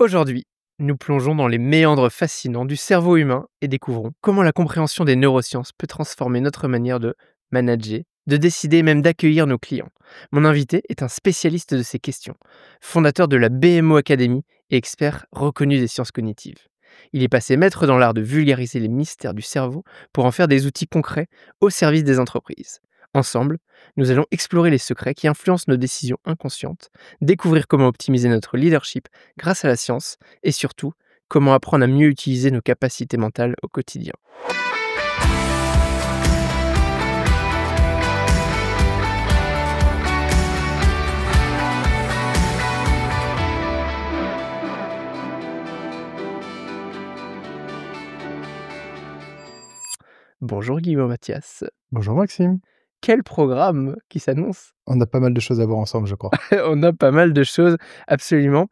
Aujourd'hui, nous plongeons dans les méandres fascinants du cerveau humain et découvrons comment la compréhension des neurosciences peut transformer notre manière de manager, de décider et même d'accueillir nos clients. Mon invité est un spécialiste de ces questions, fondateur de la BMO Academy et expert reconnu des sciences cognitives. Il est passé maître dans l'art de vulgariser les mystères du cerveau pour en faire des outils concrets au service des entreprises. Ensemble, nous allons explorer les secrets qui influencent nos décisions inconscientes, découvrir comment optimiser notre leadership grâce à la science et surtout, comment apprendre à mieux utiliser nos capacités mentales au quotidien. Bonjour Guillaume Mathias. Bonjour Maxime. Quel programme qui s'annonce. On a pas mal de choses à voir ensemble, je crois. On a pas mal de choses, absolument.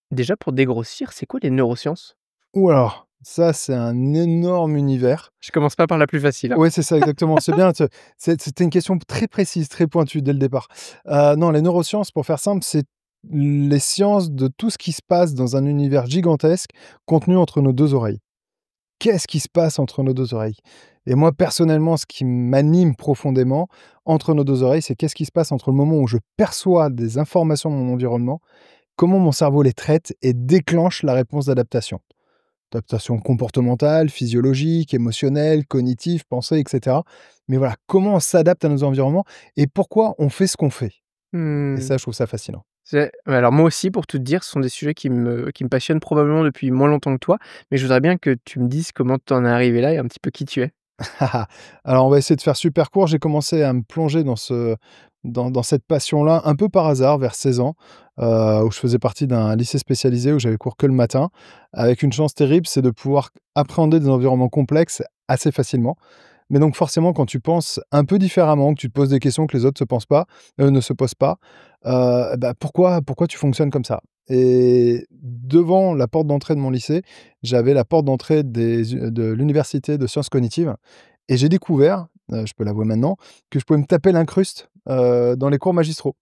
Déjà pour dégrossir, c'est quoi les neurosciences? Ou alors, ça, c'est un énorme univers. Je commence pas par la plus facile, hein. Ouais, c'est ça, exactement. C'est bien, c'était une question très précise, très pointue dès le départ. Non, les neurosciences, pour faire simple, c'est les sciences de tout ce qui se passe dans un univers gigantesque contenu entre nos 2 oreilles. Qu'est-ce qui se passe entre nos 2 oreilles? Et moi, personnellement, ce qui m'anime profondément entre nos 2 oreilles, c'est qu'est-ce qui se passe entre le moment où je perçois des informations de mon environnement, comment mon cerveau les traite et déclenche la réponse d'adaptation. Adaptation comportementale, physiologique, émotionnelle, cognitive, pensée, etc. Mais voilà, comment on s'adapte à nos environnements et pourquoi on fait ce qu'on fait. Et Mmh. ça, je trouve ça fascinant. Alors moi aussi, pour tout te dire, ce sont des sujets qui me passionnent probablement depuis moins longtemps que toi, mais je voudrais bien que tu me dises comment tu en es arrivé là et un petit peu qui tu es. Alors, on va essayer de faire super court. J'ai commencé à me plonger dans cette passion-là un peu par hasard, vers 16 ans, où je faisais partie d'un lycée spécialisé où j'avais cours que le matin, avec une chance terrible, c'est de pouvoir appréhender des environnements complexes assez facilement. Mais donc forcément, quand tu penses un peu différemment, que tu te poses des questions que les autres ne se posent pas, pourquoi tu fonctionnes comme ça? Et devant la porte d'entrée de mon lycée, j'avais la porte d'entrée de l'université de sciences cognitives et j'ai découvert, je peux l'avouer maintenant, que je pouvais me taper l'incruste, dans les cours magistraux.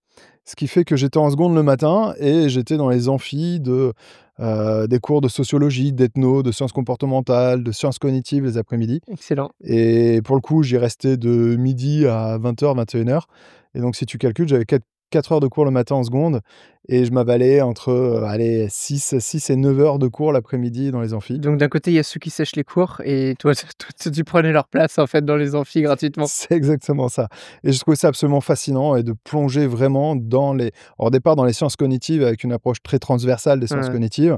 Ce qui fait que j'étais en seconde le matin et j'étais dans les amphis des cours de sociologie, d'ethno, de sciences comportementales, de sciences cognitives les après-midi. Excellent. Et pour le coup, j'y restais de midi à 20h, 21h. Et donc, si tu calcules, j'avais 4 heures de cours le matin en seconde et je m'avalais entre, allez, 6 et 9 heures de cours l'après-midi dans les amphis. Donc d'un côté, il y a ceux qui sèchent les cours et toi, tu prenais leur place en fait dans les amphis gratuitement. C'est exactement ça. Et je trouvais ça absolument fascinant et de plonger vraiment au départ, dans les sciences cognitives avec une approche très transversale des sciences Ouais. cognitives.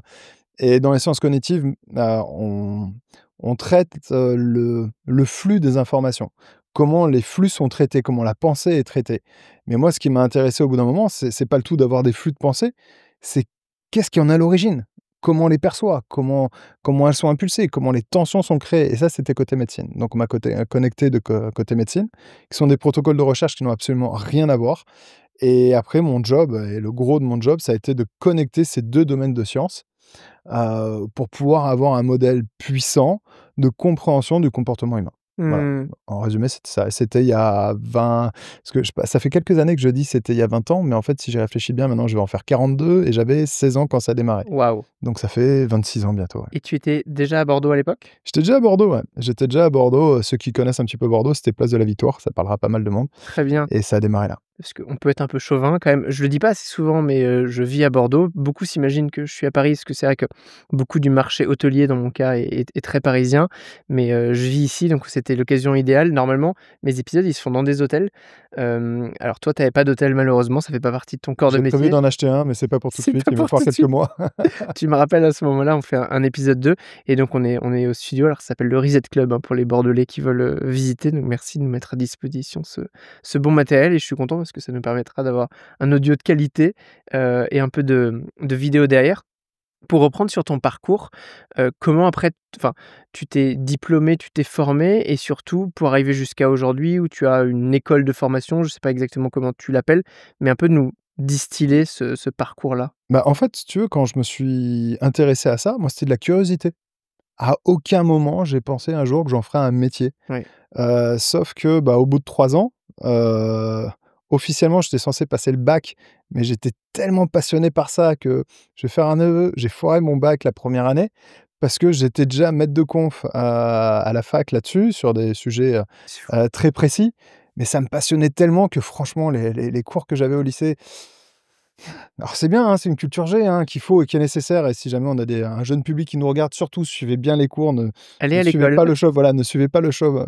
Et dans les sciences cognitives, on traite, le flux des informations. Comment les flux sont traités, comment la pensée est traitée. Mais moi, ce qui m'a intéressé au bout d'un moment, c'est pas le tout d'avoir des flux de pensée, c'est qu'est-ce qui en est à l'origine? Comment on les perçoit? Comment elles sont impulsées? Comment les tensions sont créées? Et ça, c'était côté médecine. Donc on m'a connecté côté médecine, qui sont des protocoles de recherche qui n'ont absolument rien à voir. Et après mon job et le gros de mon job, ça a été de connecter ces 2 domaines de sciences pour pouvoir avoir un modèle puissant de compréhension du comportement humain. Voilà. Mmh. En résumé, c'était ça. C'était il y a 20 parce que ça fait quelques années que je dis c'était il y a 20 ans, mais en fait, si j'y réfléchis bien, maintenant, je vais en faire 42 et j'avais 16 ans quand ça a démarré. Waouh! Donc ça fait 26 ans bientôt, ouais. Et tu étais déjà à Bordeaux à l'époque? J'étais déjà à Bordeaux, ouais. J'étais déjà à Bordeaux, ceux qui connaissent un petit peu Bordeaux, c'était place de la Victoire, ça parlera à pas mal de monde Très bien. et ça a démarré là. Parce qu'on peut être un peu chauvin quand même. Je le dis pas assez souvent, mais je vis à Bordeaux. Beaucoup s'imaginent que je suis à Paris, parce que c'est vrai que beaucoup du marché hôtelier, dans mon cas, est très parisien. Mais je vis ici, donc c'était l'occasion idéale. Normalement, mes épisodes, ils se font dans des hôtels. Alors toi, tu avais pas d'hôtel malheureusement, ça fait pas partie de ton corps de J'ai prévu métier. d'en acheter un, mais c'est pas pour tout de C'est suite, pas il va pour falloir tout de quelques suite. mois. Tu me rappelles à ce moment-là, on fait un épisode 2 et donc on est au studio, alors ça s'appelle le Reset Club, hein, pour les bordelais qui veulent, visiter. Donc merci de nous mettre à disposition ce bon matériel et je suis content parce que ça nous permettra d'avoir un audio de qualité, et un peu de vidéo derrière. Pour reprendre sur ton parcours, comment après enfin, tu t'es diplômé, tu t'es formé et surtout pour arriver jusqu'à aujourd'hui où tu as une école de formation, je sais pas exactement comment tu l'appelles, mais un peu de nous distiller ce parcours-là? Bah, en fait, si tu veux, quand je me suis intéressé à ça, moi, c'était de la curiosité. À aucun moment, j'ai pensé un jour que j'en ferais un métier. Ouais. Sauf que, bah, au bout de 3 ans, heu, Officiellement, j'étais censé passer le bac, mais j'étais tellement passionné par ça que je vais faire un aveu, j'ai foiré mon bac la première année parce que j'étais déjà maître de conf à la fac là-dessus, sur des sujets, C'est fou. très précis. Mais ça me passionnait tellement que franchement les cours que j'avais au lycée, alors c'est bien, hein, c'est une culture G, hein, qu'il faut et qui est nécessaire, et si jamais on a un jeune public qui nous regarde, surtout suivez bien les cours, Aller ne à suivez l'école. pas le show, voilà, ne suivez pas le show,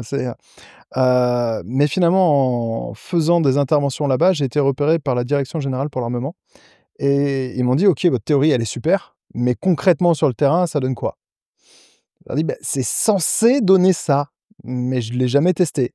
mais finalement en faisant des interventions là-bas, j'ai été repéré par la direction générale pour l'armement et ils m'ont dit: «OK, votre théorie elle est super, mais concrètement sur le terrain, ça donne quoi?» Je leur dis: «Bah, c'est censé donner ça, mais je l'ai jamais testé».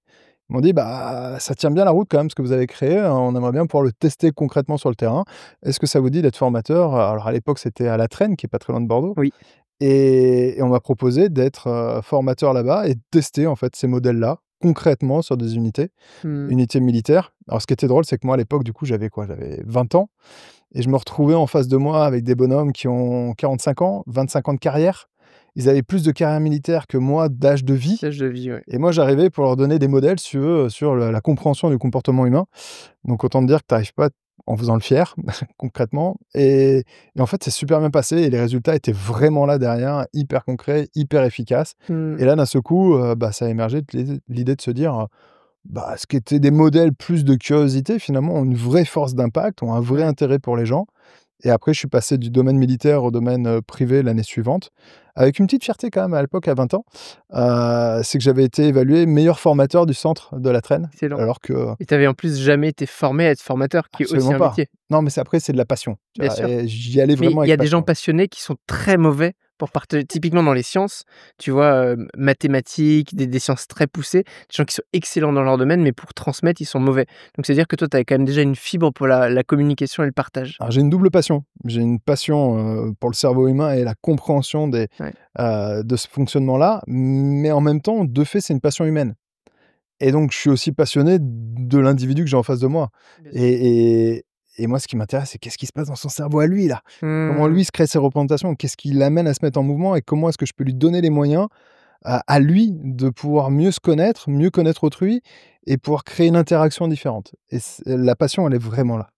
Ils m'ont dit: «Bah, ça tient bien la route quand même ce que vous avez créé, on aimerait bien pouvoir le tester concrètement sur le terrain. Est-ce que ça vous dit d'être formateur?» Alors à l'époque, c'était à La Trenne, qui est pas très loin de Bordeaux, Oui. et on m'a proposé d'être, formateur là-bas et de tester en fait ces modèles-là, concrètement sur des Mmh. unités militaires. Alors ce qui était drôle, c'est que moi à l'époque, du coup, j'avais quoi? J'avais 20 ans et je me retrouvais en face de moi avec des bonhommes qui ont 45 ans, 25 ans de carrière. Ils avaient plus de carrière militaire que moi d'âge de vie, Stage de vie, ouais. et moi j'arrivais pour leur donner des modèles, si tu veux, sur la compréhension du comportement humain. Donc autant te dire que tu arrives pas en faisant le fier, concrètement, et en fait, c'est super bien passé et les résultats étaient vraiment là derrière, hyper concrets, hyper efficaces, Mmh. et là, d'un seul coup, bah, ça a émergé de l'idée de se dire, bah, ce qui était des modèles plus de curiosité, finalement, ont une vraie force d'impact, ont un vrai Ouais. intérêt pour les gens. Et après, je suis passé du domaine militaire au domaine, privé l'année suivante, avec une petite fierté quand même à l'époque à 20 ans, c'est que j'avais été évalué meilleur formateur du centre de la Traîne, Excellent. alors que Et tu avais en plus jamais été formé à être formateur, qui est aussi absolument un pas. métier. Non, mais c'est après, c'est de la passion, tu Bien vois? sûr. Et j'y allais Mais vraiment il y avec a des gens passion. passionnés qui sont très mauvais pour partager typiquement dans les sciences, tu vois, mathématiques, des sciences très poussées, des gens qui sont excellents dans leur domaine, mais pour transmettre, ils sont mauvais. Donc c'est-à-dire que toi, tu avais quand même déjà une fibre pour la communication et le partage. Alors j'ai une double passion. J'ai une passion, pour le cerveau humain et la compréhension Ouais, de ce fonctionnement-là, mais en même temps, de fait, c'est une passion humaine. Et donc, je suis aussi passionné de l'individu que j'ai en face de moi. bien sûr. Et et et moi, ce qui m'intéresse, c'est qu'est-ce qui se passe dans son cerveau à lui, là? Comment Mmh. lui se crée ses représentations? Qu'est-ce qui l'amène à se mettre en mouvement? Et comment est-ce que je peux lui donner les moyens à lui de pouvoir mieux connaître autrui et pouvoir créer une interaction différente? Et la passion, elle est vraiment là.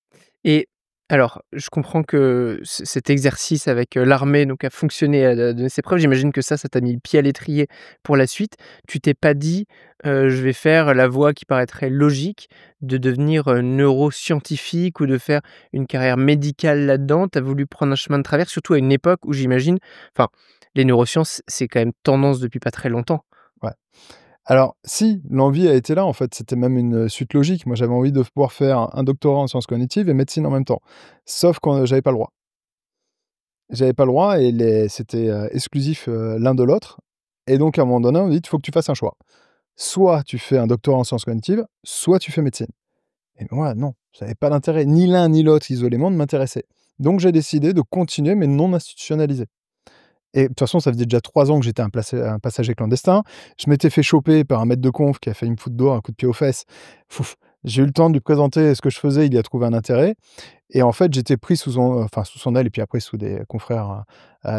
Et alors, je comprends que cet exercice avec, l'armée donc a fonctionné, a donné ses preuves. J'imagine que ça t'a mis le pied à l'étrier pour la suite. Tu t'es pas dit: «Je vais faire la voie qui paraîtrait logique de devenir, neuroscientifique ou de faire une carrière médicale là-dedans». Tu as voulu prendre un chemin de travers, surtout à une époque où j'imagine enfin, les neurosciences, c'est quand même tendance depuis pas très longtemps. Ouais. Alors si, l'envie a été là, en fait, c'était même une suite logique. Moi, j'avais envie de pouvoir faire un doctorat en sciences cognitives et médecine en même temps. Sauf que j'avais pas le droit. J'avais pas le droit et c'était, exclusif, l'un de l'autre, et donc à un moment donné, on me dit: «Il faut que tu fasses un choix. Soit tu fais un doctorat en sciences cognitives, soit tu fais médecine». Et moi, non, ça avait pas d'intérêt. Ni l'un ni l'autre isolément ne m'intéressait. Donc j'ai décidé de continuer, mais non institutionnalisé. Et de toute façon, ça faisait déjà 3 ans que j'étais un passager clandestin. Je m'étais fait choper par un maître de conf qui a failli me foutre dehors, un coup de pied aux fesses. Fouf, j'ai eu le temps de lui présenter ce que je faisais, il y a trouvé un intérêt, et en fait, j'étais pris sous son aile et puis après sous des confrères,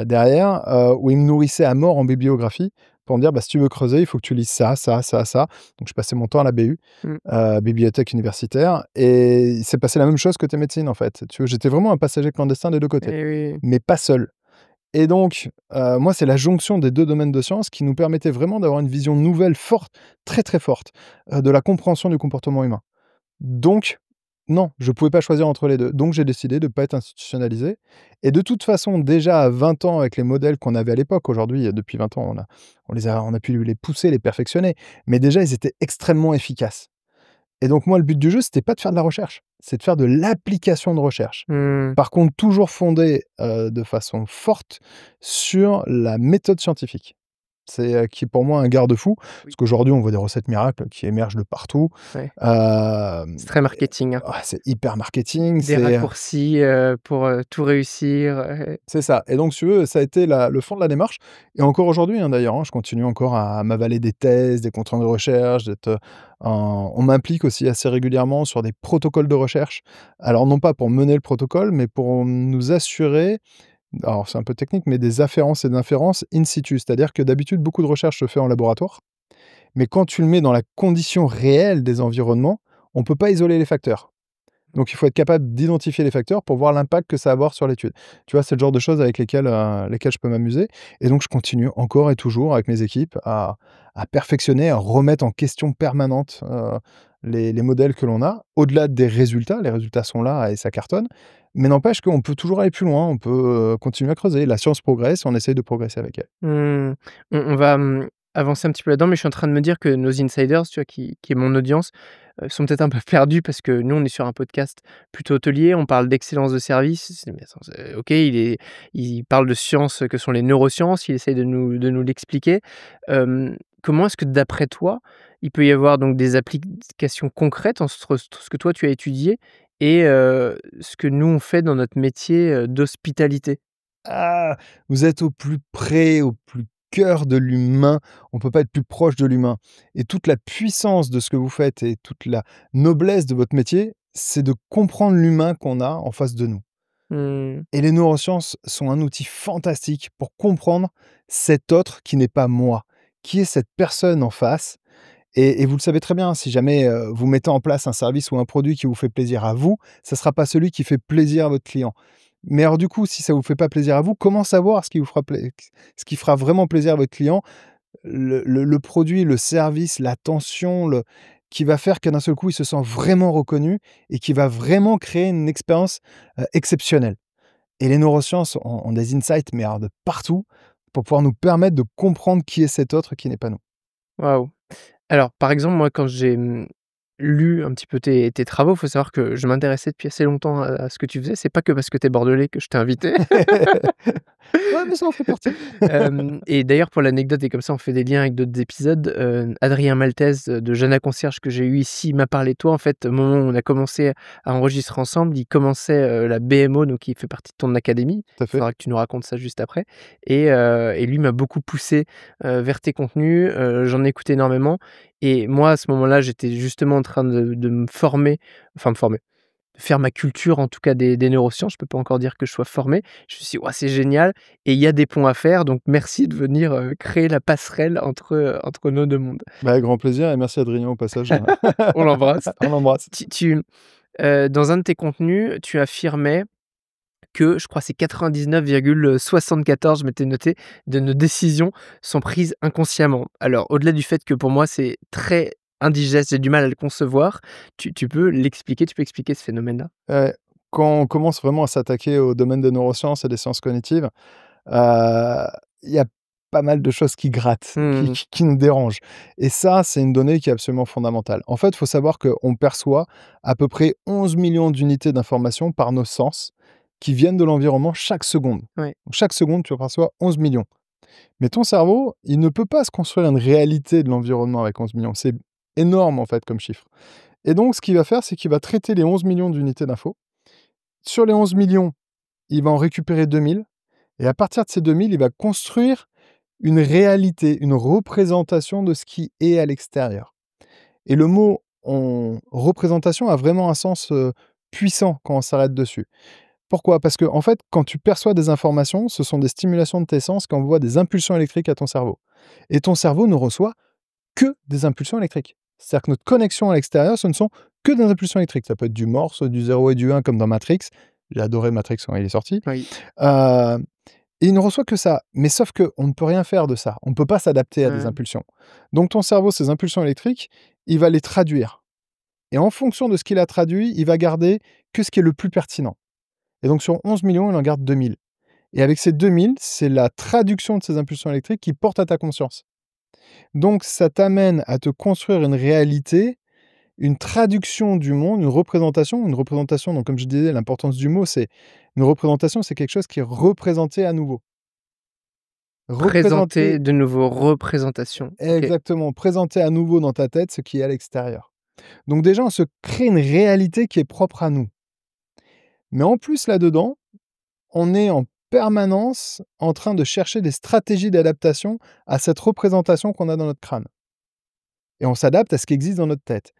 derrière, où il me nourrissait à mort en bibliographie pour me dire: «Bah, si tu veux creuser, il faut que tu lises ça, ça, ça, ça». Donc je passais mon temps à la BU, Mmh. bibliothèque universitaire, et il s'est passé la même chose côté médecine, en fait. Tu veux, j'étais vraiment un passager clandestin des 2 côtés, Et oui. mais pas seul. Et donc, moi, c'est la jonction des 2 domaines de sciences qui nous permettait vraiment d'avoir une vision nouvelle forte, très, très forte, de la compréhension du comportement humain. Donc, non, je pouvais pas choisir entre les 2. Donc j'ai décidé de pas être institutionnalisé, et de toute façon, déjà à 20 ans avec les modèles qu'on avait à l'époque, aujourd'hui, depuis 20 ans, on a pu les pousser, les perfectionner, mais déjà ils étaient extrêmement efficaces. Et donc moi, le but du jeu, c'était pas de faire de la recherche, c'est de faire de l'application de recherche. Mmh. Par contre, toujours fondé, de façon forte sur la méthode scientifique. C'est, qui est pour moi un garde-fou, parce Oui, qu'aujourd'hui, on voit des recettes miracles qui émergent de partout. ouais. Hem, C'est très marketing, hein. c'est hyper marketing, Des raccourcis, pour, tout réussir, c'est ça, et donc si tu veux, ça a été le fond de la démarche, et encore aujourd'hui, hein, d'ailleurs, hein, je continue encore à m'avaler des thèses, des comptes rendus de recherche, d'être, on m'implique aussi assez régulièrement sur des protocoles de recherche. Alors non pas pour mener le protocole, mais pour nous assurer, alors c'est un peu technique, mais des afférences et d'inférences in situ. C'est-à-dire que d'habitude, beaucoup de recherche se fait en laboratoire, mais quand tu le mets dans la condition réelle des environnements, on ne peut pas isoler les facteurs. Donc il faut être capable d'identifier les facteurs pour voir l'impact que ça va avoir sur l'étude. Tu vois, c'est le genre de choses avec lesquelles je peux m'amuser et donc je continue encore et toujours avec mes équipes à perfectionner, à remettre en question permanente, les modèles que l'on a. Au-delà des résultats, les résultats sont là et ça cartonne, mais n'empêche qu'on peut toujours aller plus loin, on peut, continuer à creuser. La science progresse, on essaye de progresser avec elle. Mmh. On va, avancer un petit peu là-dedans, mais je suis en train de me dire que nos insiders, tu vois, qui est mon audience, sont peut-être un peu perdus parce que nous, on est sur un podcast plutôt hôtelier, on parle d'excellence de service. C'est mais attends, c'est OK, il parle de sciences que sont les neurosciences, il essaye de nous l'expliquer. Comment est-ce que d'après toi, il peut y avoir donc des applications concrètes entre ce que toi tu as étudié et ce que nous on fait dans notre métier, d'hospitalité? Ah! Vous êtes au plus près, au plus cœur de l'humain. On peut pas être plus proche de l'humain et toute la puissance de ce que vous faites et toute la noblesse de votre métier, c'est de comprendre l'humain qu'on a en face de nous Mmh. et les neurosciences sont un outil fantastique pour comprendre cet autre qui n'est pas moi. Qui est cette personne en face? Et vous le savez très bien, si jamais, vous mettez en place un service ou un produit qui vous fait plaisir à vous, ça ne sera pas celui qui fait plaisir à votre client. Mais alors du coup, si ça vous fait pas plaisir à vous, comment savoir ce qui fera vraiment plaisir à votre client? Le produit, le service, l'attention, le qui va faire que d'un seul coup, il se sent vraiment reconnu et qui va vraiment créer une expérience, exceptionnelle. Et les neurosciences ont des insights, mais alors de partout, pour pouvoir nous permettre de comprendre qui est cet autre qui n'est pas nous. Waouh! Alors, par exemple, moi, quand j'ai, lu un petit peu tes travaux, il faut savoir que je m'intéressais depuis assez longtemps à ce que tu faisais. C'est pas que parce que tu es bordelais que je t'ai invité. Ouais, mais ça en fait partie. Et d'ailleurs pour l'anecdote et comme ça on fait des liens avec d'autres épisodes, Adrien Maltese de Jana Concierge que j'ai eu ici m'a parlé de toi en fait au moment où on a commencé à enregistrer ensemble. Il commençait, la BMO donc il fait partie de ton académie. Tout à Il fait. faudra que tu nous racontes ça juste après et lui m'a beaucoup poussé, vers tes contenus, j'en ai écouté énormément et moi à ce moment-là j'étais justement en train de me former, enfin me former, faire ma culture en tout cas des neurosciences, je peux pas encore dire que je sois formé. Je me suis dit: «Waouh, c'est génial et il y a des ponts à faire donc merci de venir, créer la passerelle entre nos 2 mondes». Bah, avec grand plaisir et merci Adrien au passage. On l'embrasse. On l'embrasse. Dans un de tes contenus, tu affirmais que, je crois c'est 99,74, je m'étais noté, de nos décisions sont prises inconsciemment. Alors au-delà du fait que pour moi c'est très indigeste, j'ai du mal à le concevoir, tu peux l'expliquer, tu peux expliquer ce phénomène-là? Quand on commence vraiment à s'attaquer au domaine des neurosciences et des sciences cognitives, il y a pas mal de choses qui grattent, Mmh. qui nous dérangent et ça, c'est une donnée qui est absolument fondamentale. En fait, il faut savoir qu'on perçoit à peu près 11 millions d'unités d'information par nos sens qui viennent de l'environnement chaque seconde. Ouais. Donc chaque seconde, tu perçois 11 millions. Mais ton cerveau, il ne peut pas se construire une réalité de l'environnement avec 11 millions. C'est énorme, en fait, comme chiffre. Et donc, ce qu'il va faire, c'est qu'il va traiter les 11 millions d'unités d'infos. Sur les 11 millions, il va en récupérer 2000. Et à partir de ces 2000, il va construire une réalité, une représentation de ce qui est à l'extérieur. Et le mot représentation a vraiment un sens puissant quand on s'arrête dessus. Pourquoi? Parce que en fait, quand tu perçois des informations, ce sont des stimulations de tes sens qui envoient des impulsions électriques à ton cerveau. Et ton cerveau ne reçoit que des impulsions électriques. C'est-à-dire que notre connexion à l'extérieur, ce ne sont que des impulsions électriques. Ça peut être du morse, du 0 et du 1 comme dans Matrix. J'ai adoré Matrix quand il est sorti. Oui. Heu et il ne reçoit que ça. Mais sauf qu'on ne peut rien faire de ça. On ne peut pas s'adapter à des Ouais. impulsions. Donc ton cerveau, ces impulsions électriques, il va les traduire. Et en fonction de ce qu'il a traduit, il va garder que ce qui est le plus pertinent. Et donc sur 11 millions, il en garde 2000. Et avec ces 2000, c'est la traduction de ces impulsions électriques qui porte à ta conscience. Donc ça t'amène à te construire une réalité, une traduction du monde, une représentation. Une représentation, donc comme je disais, l'importance du mot, c'est une représentation, c'est quelque chose qui est représenté à nouveau. Présenter Représenter de nouveau, représentation. OK. exactement, présenter à nouveau dans ta tête ce qui est à l'extérieur. Donc déjà, on se crée une réalité qui est propre à nous. Mais en plus là-dedans, on est en permanence en train de chercher des stratégies d'adaptation à cette représentation qu'on a dans notre crâne et on s'adapte à ce qui existe dans notre tête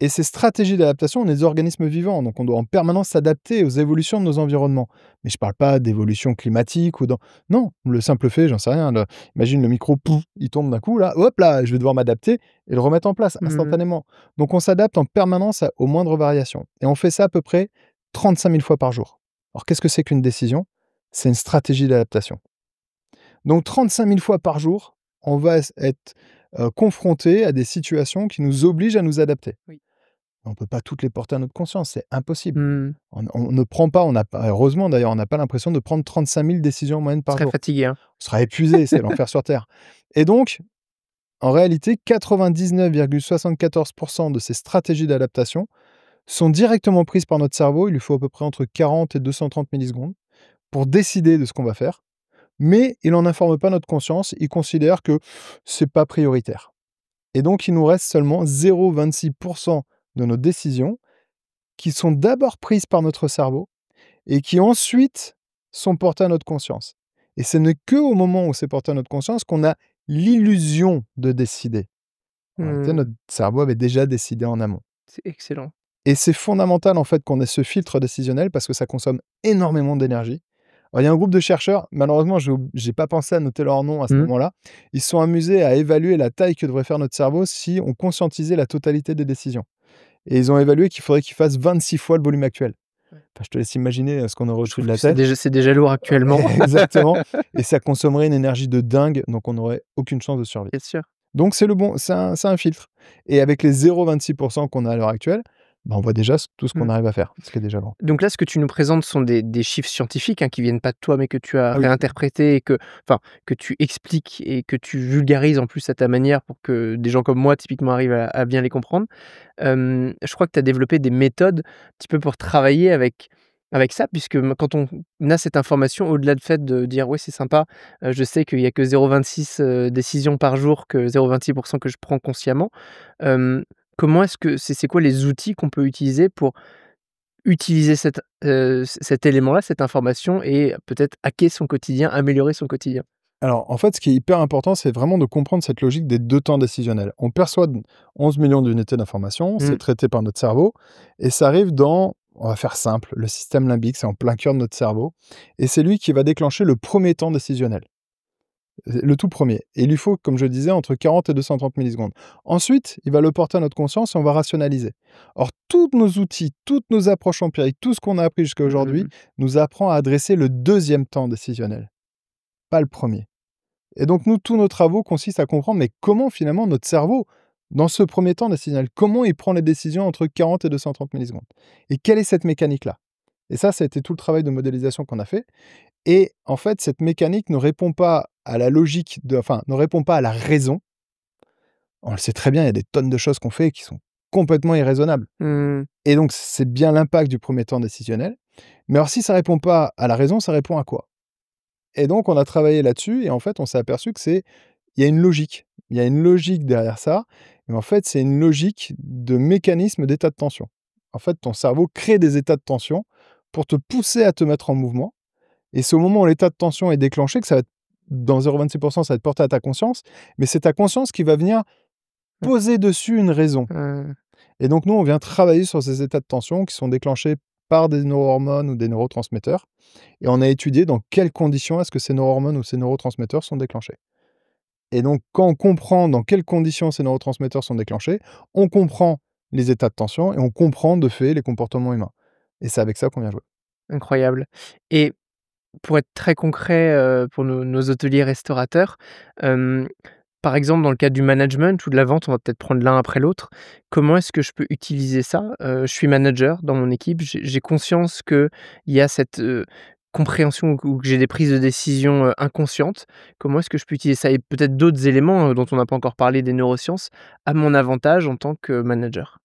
Et ces stratégies d'adaptation, on est des organismes vivants, donc on doit en permanence s'adapter aux évolutions de nos environnements. Mais je ne parle pas d'évolution climatique ou non, le simple fait, j'en sais rien, imagine le micro, pouf, il tombe d'un coup, là, hop là, je vais devoir m'adapter et le remettre en place Mmh. instantanément. Donc on s'adapte en permanence aux moindres variations. Et on fait ça à peu près 35 000 fois par jour. Alors qu'est-ce que c'est qu'une décision? C'est une stratégie d'adaptation. Donc 35 000 fois par jour, on va être confronté à des situations qui nous obligent à nous adapter. Oui. On ne peut pas toutes les porter à notre conscience, c'est impossible. Mmh. On ne prend pas, on n'a pas heureusement d'ailleurs, on n'a pas l'impression de prendre 35 000 décisions en moyenne par Très jour. fatigué, hein? On sera épuisé, c'est l'enfer sur terre. Et donc, en réalité, 99,74 de ces stratégies d'adaptation sont directement prises par notre cerveau. Il lui faut à peu près entre 40 et 230 millisecondes pour décider de ce qu'on va faire. Mais il n'en informe pas notre conscience, il considère que c'est pas prioritaire. Et donc, il nous reste seulement 0,26 de nos décisions qui sont d'abord prises par notre cerveau et qui ensuite sont portées à notre conscience. Et ce n'est qu'au moment où c'est porté à notre conscience qu'on a l'illusion de décider. En réalité, Mmh. notre cerveau avait déjà décidé en amont. C'est excellent. Et c'est fondamental en fait qu'on ait ce filtre décisionnel parce que ça consomme énormément d'énergie. Alors, il y a un groupe de chercheurs, malheureusement, j'ai pas pensé à noter leur nom à ce Mmh. moment-là. Ils se sont amusés à évaluer la taille que devrait faire notre cerveau si on conscientisait la totalité des décisions. Et ils ont évalué qu'il faudrait qu'il fasse 26 fois le volume actuel. Ouais. Enfin, je te laisse imaginer ce qu'on aurait Je au-dessus trouve de que la tête. c'est déjà lourd actuellement. Exactement. Et ça consommerait une énergie de dingue, donc on n'aurait aucune chance de survie. Bien sûr. Donc c'est un filtre. Et avec les 0,26 qu'on a à l'heure actuelle, bah, on voit déjà tout ce qu'on Mmh. arrive à faire, ce qui est déjà grand. Donc là, ce que tu nous présentes sont des chiffres scientifiques, hein, qui viennent pas de toi, mais que tu as Ah oui. réinterprétés et que tu expliques et que tu vulgarises en plus à ta manière pour que des gens comme moi typiquement arrivent à bien les comprendre. Je crois que tu as développé des méthodes un petit peu pour travailler avec ça puisque quand on a cette information, au-delà du fait de dire: «Ouais, c'est sympa, je sais qu'il y a que 0,26, décisions par jour, que 0,26 que je prends consciemment». Hem, Comment est-ce que c'est quoi les outils qu'on peut utiliser pour utiliser cet élément-là, cette information et peut-être hacker son quotidien, améliorer son quotidien? Alors, en fait, ce qui est hyper important, c'est vraiment de comprendre cette logique des 2 temps décisionnels. On perçoit 11 millions d'unités d'information, c'est Mmh. traité par notre cerveau et ça arrive dans, on va faire simple, le système limbique, c'est en plein cœur de notre cerveau et c'est lui qui va déclencher le premier temps décisionnel. Le tout premier. Et il lui faut, comme je le disais, entre 40 et 230 millisecondes. Ensuite, il va le porter à notre conscience et on va rationaliser. Or, tous nos outils, toutes nos approches empiriques, tout ce qu'on a appris jusqu'à aujourd'hui, Mmh. nous apprend à adresser le deuxième temps décisionnel, pas le premier. Et donc, nous, tous nos travaux consistent à comprendre, mais comment finalement notre cerveau, dans ce premier temps décisionnel, comment il prend les décisions entre 40 et 230 millisecondes? Et quelle est cette mécanique-là? Et ça a été tout le travail de modélisation qu'on a fait. Et en fait, cette mécanique ne répond pas à la logique enfin, ne répond pas à la raison. On le sait très bien, il y a des tonnes de choses qu'on fait qui sont complètement irraisonnables. Mmh. Et donc, c'est bien l'impact du premier temps décisionnel. Mais alors, si ça répond pas à la raison, ça répond à quoi? Et donc, on a travaillé là-dessus et en fait, on s'est aperçu que il y a une logique. Il y a une logique derrière ça. Mais en fait, c'est une logique de mécanisme d'état de tension. En fait, ton cerveau crée des états de tension pour te pousser à te mettre en mouvement. Et c'est au moment où l'état de tension est déclenché que ça va être dans 0,26 ça va être porté à ta conscience, mais c'est ta conscience qui va venir Mmh. poser dessus une raison. Et donc nous, on vient travailler sur ces états de tension qui sont déclenchés par des neurohormones ou des neurotransmetteurs et on a étudié dans quelles conditions est-ce que ces neurohormones ou ces neurotransmetteurs sont déclenchés. Et donc quand on comprend dans quelles conditions ces neurotransmetteurs sont déclenchés, on comprend les états de tension et on comprend de fait les comportements humains. Et c'est avec ça qu'on vient jouer. Incroyable. Et pour être très concret, pour nos hôteliers restaurateurs, hem, par exemple, dans le cadre du management ou de la vente, on va peut-être prendre l'un après l'autre. Comment est-ce que je peux utiliser ça? Je suis manager dans mon équipe, j'ai conscience qu'il y a cette, compréhension ou que j'ai des prises de décision, inconscientes. Comment est-ce que je peux utiliser ça et peut-être d'autres éléments, dont on n'a pas encore parlé des neurosciences, à mon avantage en tant que manager?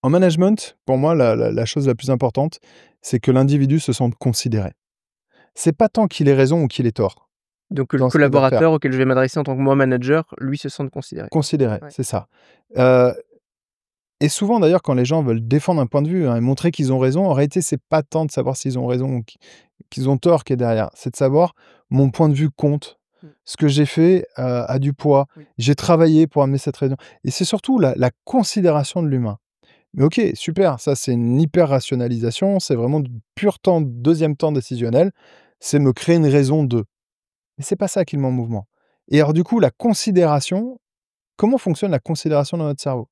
En management, pour moi, la chose la plus importante, c'est que l'individu se sente considéré. C'est pas tant qu'il ait raison ou qu'il ait tort Donc le dans ce qu'il va faire. collaborateur auquel je vais m'adresser en tant que moi manager, lui se sente considéré. Considéré, Ouais. c'est ça. Heu et souvent d'ailleurs quand les gens veulent défendre un point de vue, hein, et montrer qu'ils ont raison, en réalité, c'est pas tant de savoir s'ils ont raison ou qu'ils ont tort qui est derrière. C'est de savoir: «Mon point de vue compte. Mmh. Ce que j'ai fait, a du poids. Oui. J'ai travaillé pour amener cette raison» et c'est surtout la considération de l'humain. Mais OK, super, ça c'est une hyper rationalisation, c'est vraiment du pur temps, deuxième temps décisionnel, c'est me créer une raison de. Mais c'est pas ça qui le met en mouvement. Et alors du coup, la considération, comment fonctionne la considération dans notre cerveau?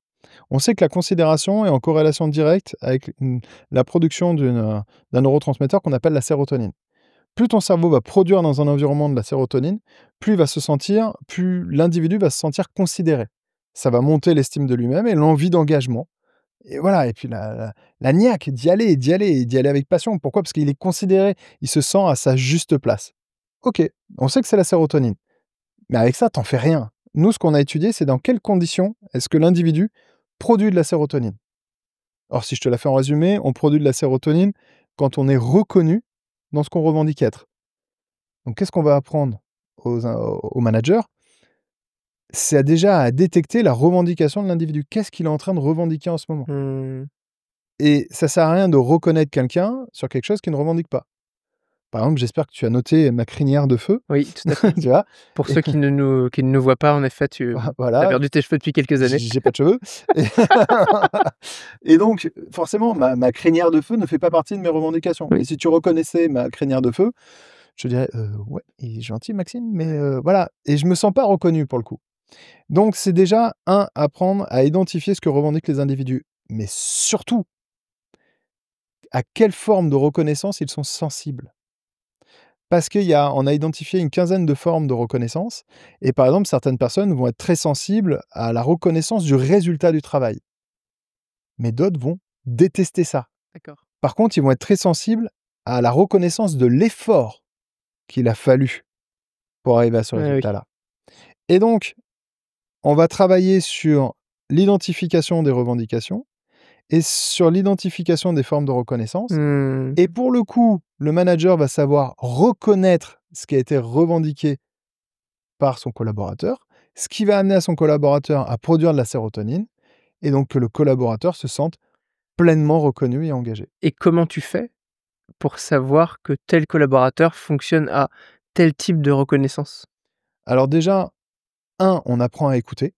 On sait que la considération est en corrélation directe avec la production d'un neurotransmetteur qu'on appelle la sérotonine. Plus ton cerveau va produire dans un environnement de la sérotonine, plus l'individu va se sentir considéré. Ça va monter l'estime de lui-même et l'envie d'engagement. Et voilà, et puis la niaque d'y aller avec passion. Pourquoi? Parce qu'il est considéré, il se sent à sa juste place. OK, on sait que c'est la sérotonine, mais avec ça, t'en fais rien. Nous, ce qu'on a étudié, c'est dans quelles conditions est-ce que l'individu produit de la sérotonine. Or, si je te la fais en résumé, on produit de la sérotonine quand on est reconnu dans ce qu'on revendique être. Donc qu'est-ce qu'on va apprendre aux managers? C'est déjà à détecter la revendication de l'individu. Qu'est-ce qu'il est en train de revendiquer en ce moment? Mmh. Et ça sert à rien de reconnaître quelqu'un sur quelque chose qu'il ne revendique pas. Par exemple, j'espère que tu as noté ma crinière de feu, Oui, tout à fait. tu vois? Pour Et ceux qui ne nous voient pas, en effet, tu as voilà, perdu tes cheveux depuis quelques années. j'ai pas de cheveux et et donc forcément ma crinière de feu ne fait pas partie de mes revendications. Et Oui. si tu reconnaissais ma crinière de feu, je te dirais: ouais, il est gentil Maxime, mais voilà». Et je me sens pas reconnu pour le coup. Donc c'est déjà apprendre à identifier ce que revendiquent les individus, mais surtout, à quelle forme de reconnaissance ils sont sensibles. Parce on a identifié une quinzaine de formes de reconnaissance et par exemple, certaines personnes vont être très sensibles à la reconnaissance du résultat du travail, mais d'autres vont détester ça. D'accord. Par contre, ils vont être très sensibles à la reconnaissance de l'effort qu'il a fallu pour arriver à ce Ah oui. résultat-là. Et donc, on va travailler sur l'identification des revendications et sur l'identification des formes de reconnaissance. Mmh. Et pour le coup, le manager va savoir reconnaître ce qui a été revendiqué par son collaborateur, ce qui va amener à son collaborateur à produire de la sérotonine et donc que le collaborateur se sente pleinement reconnu et engagé. Et comment tu fais pour savoir que tel collaborateur fonctionne à tel type de reconnaissance? Alors déjà, on apprend à écouter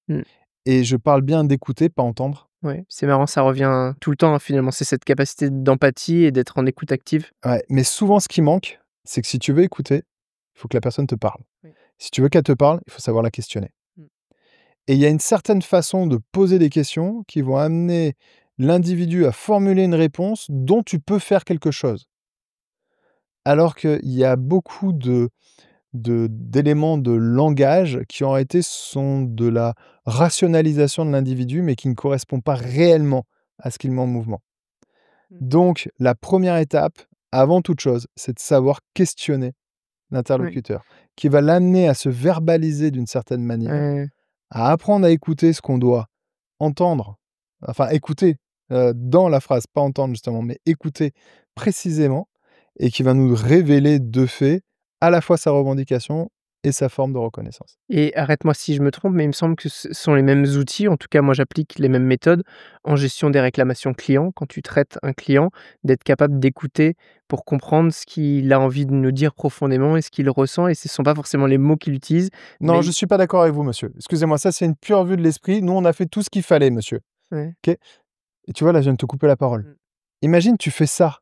Mmh. et je parle bien d'écouter, pas entendre. Ouais, c'est marrant, ça revient tout le temps, hein, finalement. C'est cette capacité d'empathie et d'être en écoute active. Ouais, mais souvent ce qui manque, c'est que si tu veux écouter, il faut que la personne te parle. Oui. Si tu veux qu'elle te parle, il faut savoir la questionner. Mmh. Et il y a une certaine façon de poser des questions qui vont amener l'individu à formuler une réponse dont tu peux faire quelque chose. Alors qu'il y a beaucoup d'éléments de langage qui en réalité sont de la rationalisation de l'individu, mais qui ne correspond pas réellement à ce qu'il met en mouvement. Mmh. Donc la première étape, avant toute chose, c'est de savoir questionner Oui. l'interlocuteur, qui va l'amener à se verbaliser d'une certaine manière, Ouais. à apprendre à écouter ce qu'on doit entendre, enfin écouter, dans la phrase, pas entendre justement, mais écouter précisément et qui va nous révéler de fait, à la fois sa revendication et sa forme de reconnaissance. Et arrête-moi si je me trompe, mais il me semble que ce sont les mêmes outils, en tout cas moi j'applique les mêmes méthodes en gestion des réclamations clients. Quand tu traites un client, d'être capable d'écouter pour comprendre ce qu'il a envie de nous dire profondément et ce qu'il ressent et ce ne sont pas forcément les mots qu'il utilise, Non, je mais ne suis pas d'accord avec vous, monsieur. Excusez-moi, ça c'est une pure vue de l'esprit. Nous, on a fait tout ce qu'il fallait, monsieur. ouais. OK? Et tu vois, là, je viens de te couper la parole. Mmh. Imagine, tu fais ça,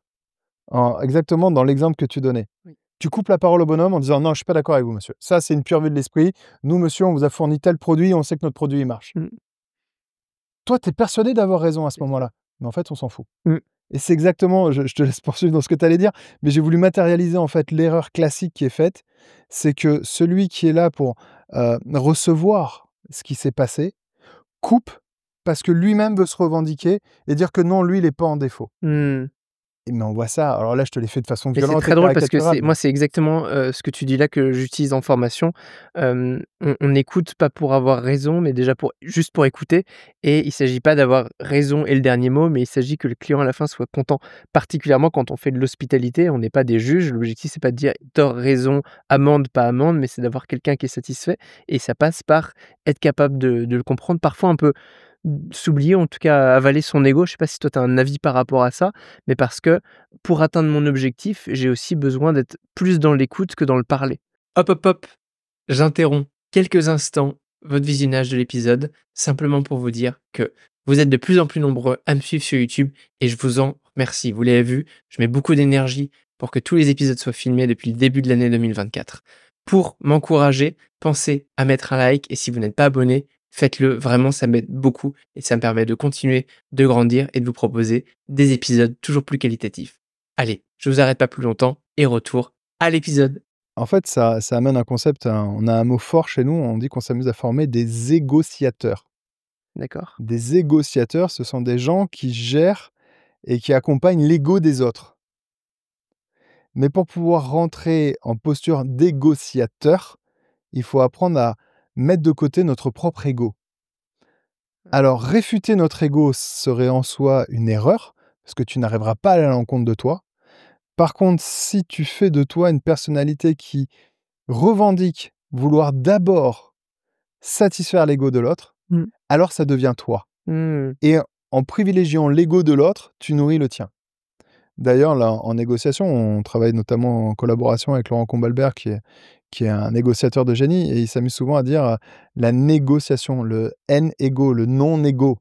exactement dans l'exemple que tu donnais. Oui. Tu coupes la parole au bonhomme en disant: «Non, je suis pas d'accord avec vous, monsieur. Ça, c'est une pure vue de l'esprit. Nous, monsieur, on vous a fourni tel produit, on sait que notre produit, il marche». Mmh. Toi, tu es persuadé d'avoir raison à ce moment-là, mais en fait, on s'en fout. Mmh. Et c'est exactement, je te laisse poursuivre dans ce que tu allais dire, mais j'ai voulu matérialiser, en fait, l'erreur classique qui est faite. C'est que celui qui est là pour, recevoir ce qui s'est passé, coupe parce que lui-même veut se revendiquer et dire que non, lui, il est pas en défaut. Mmh. Et mais on voit ça, alors là, je te l'ai fait de façon Mais c'est violente et très drôle parce que caricaturale, mais c'est exactement, ce que tu dis là que j'utilise en formation. On n'écoute pas pour avoir raison, mais déjà juste pour écouter et il s'agit pas d'avoir raison et le dernier mot, mais il s'agit que le client à la fin soit content. Particulièrement quand on fait de l'hospitalité, on n'est pas des juges. L'objectif, c'est pas de dire: «Tort, raison, amende, pas amende», mais c'est d'avoir quelqu'un qui est satisfait et ça passe par être capable de le comprendre, parfois un peu, s'oublier, en tout cas avaler son ego. Je sais pas si toi tu as un avis par rapport à ça, mais parce que pour atteindre mon objectif, j'ai aussi besoin d'être plus dans l'écoute que dans le parler. Hop, hop, hop, j'interromps quelques instants votre visionnage de l'épisode, simplement pour vous dire que Vous êtes de plus en plus nombreux à me suivre sur YouTube et je vous en remercie. Vous l'avez vu, je mets beaucoup d'énergie pour que tous les épisodes soient filmés depuis le début de l'année 2024. Pour m'encourager, pensez à mettre un like et si vous n'êtes pas abonné, faites-le. Vraiment, ça m'aide beaucoup et ça me permet de continuer de grandir et de vous proposer des épisodes toujours plus qualitatifs. Allez, je vous arrête pas plus longtemps et retour à l'épisode. En fait, ça amène un concept, on a un mot fort chez nous, on dit qu'on s'amuse à former des égociateurs. D'accord? Des égociateurs, ce sont des gens qui gèrent et qui accompagnent l'ego des autres. Mais pour pouvoir rentrer en posture d'égociateur, il faut apprendre à mettre de côté notre propre ego. Alors réfuter notre ego serait en soi une erreur, parce que tu n'arriveras pas à aller à l'encontre de toi. Par contre, si tu fais de toi une personnalité qui revendique vouloir d'abord satisfaire l'ego de l'autre, Mmh. alors ça devient toi. Mmh. Et en privilégiant l'ego de l'autre, tu nourris le tien. D'ailleurs, là, en négociation, on travaille notamment en collaboration avec Laurent Combalbert, qui est un négociateur de génie, et il s'amuse souvent à dire la négociation, le N-ego, le non-ego.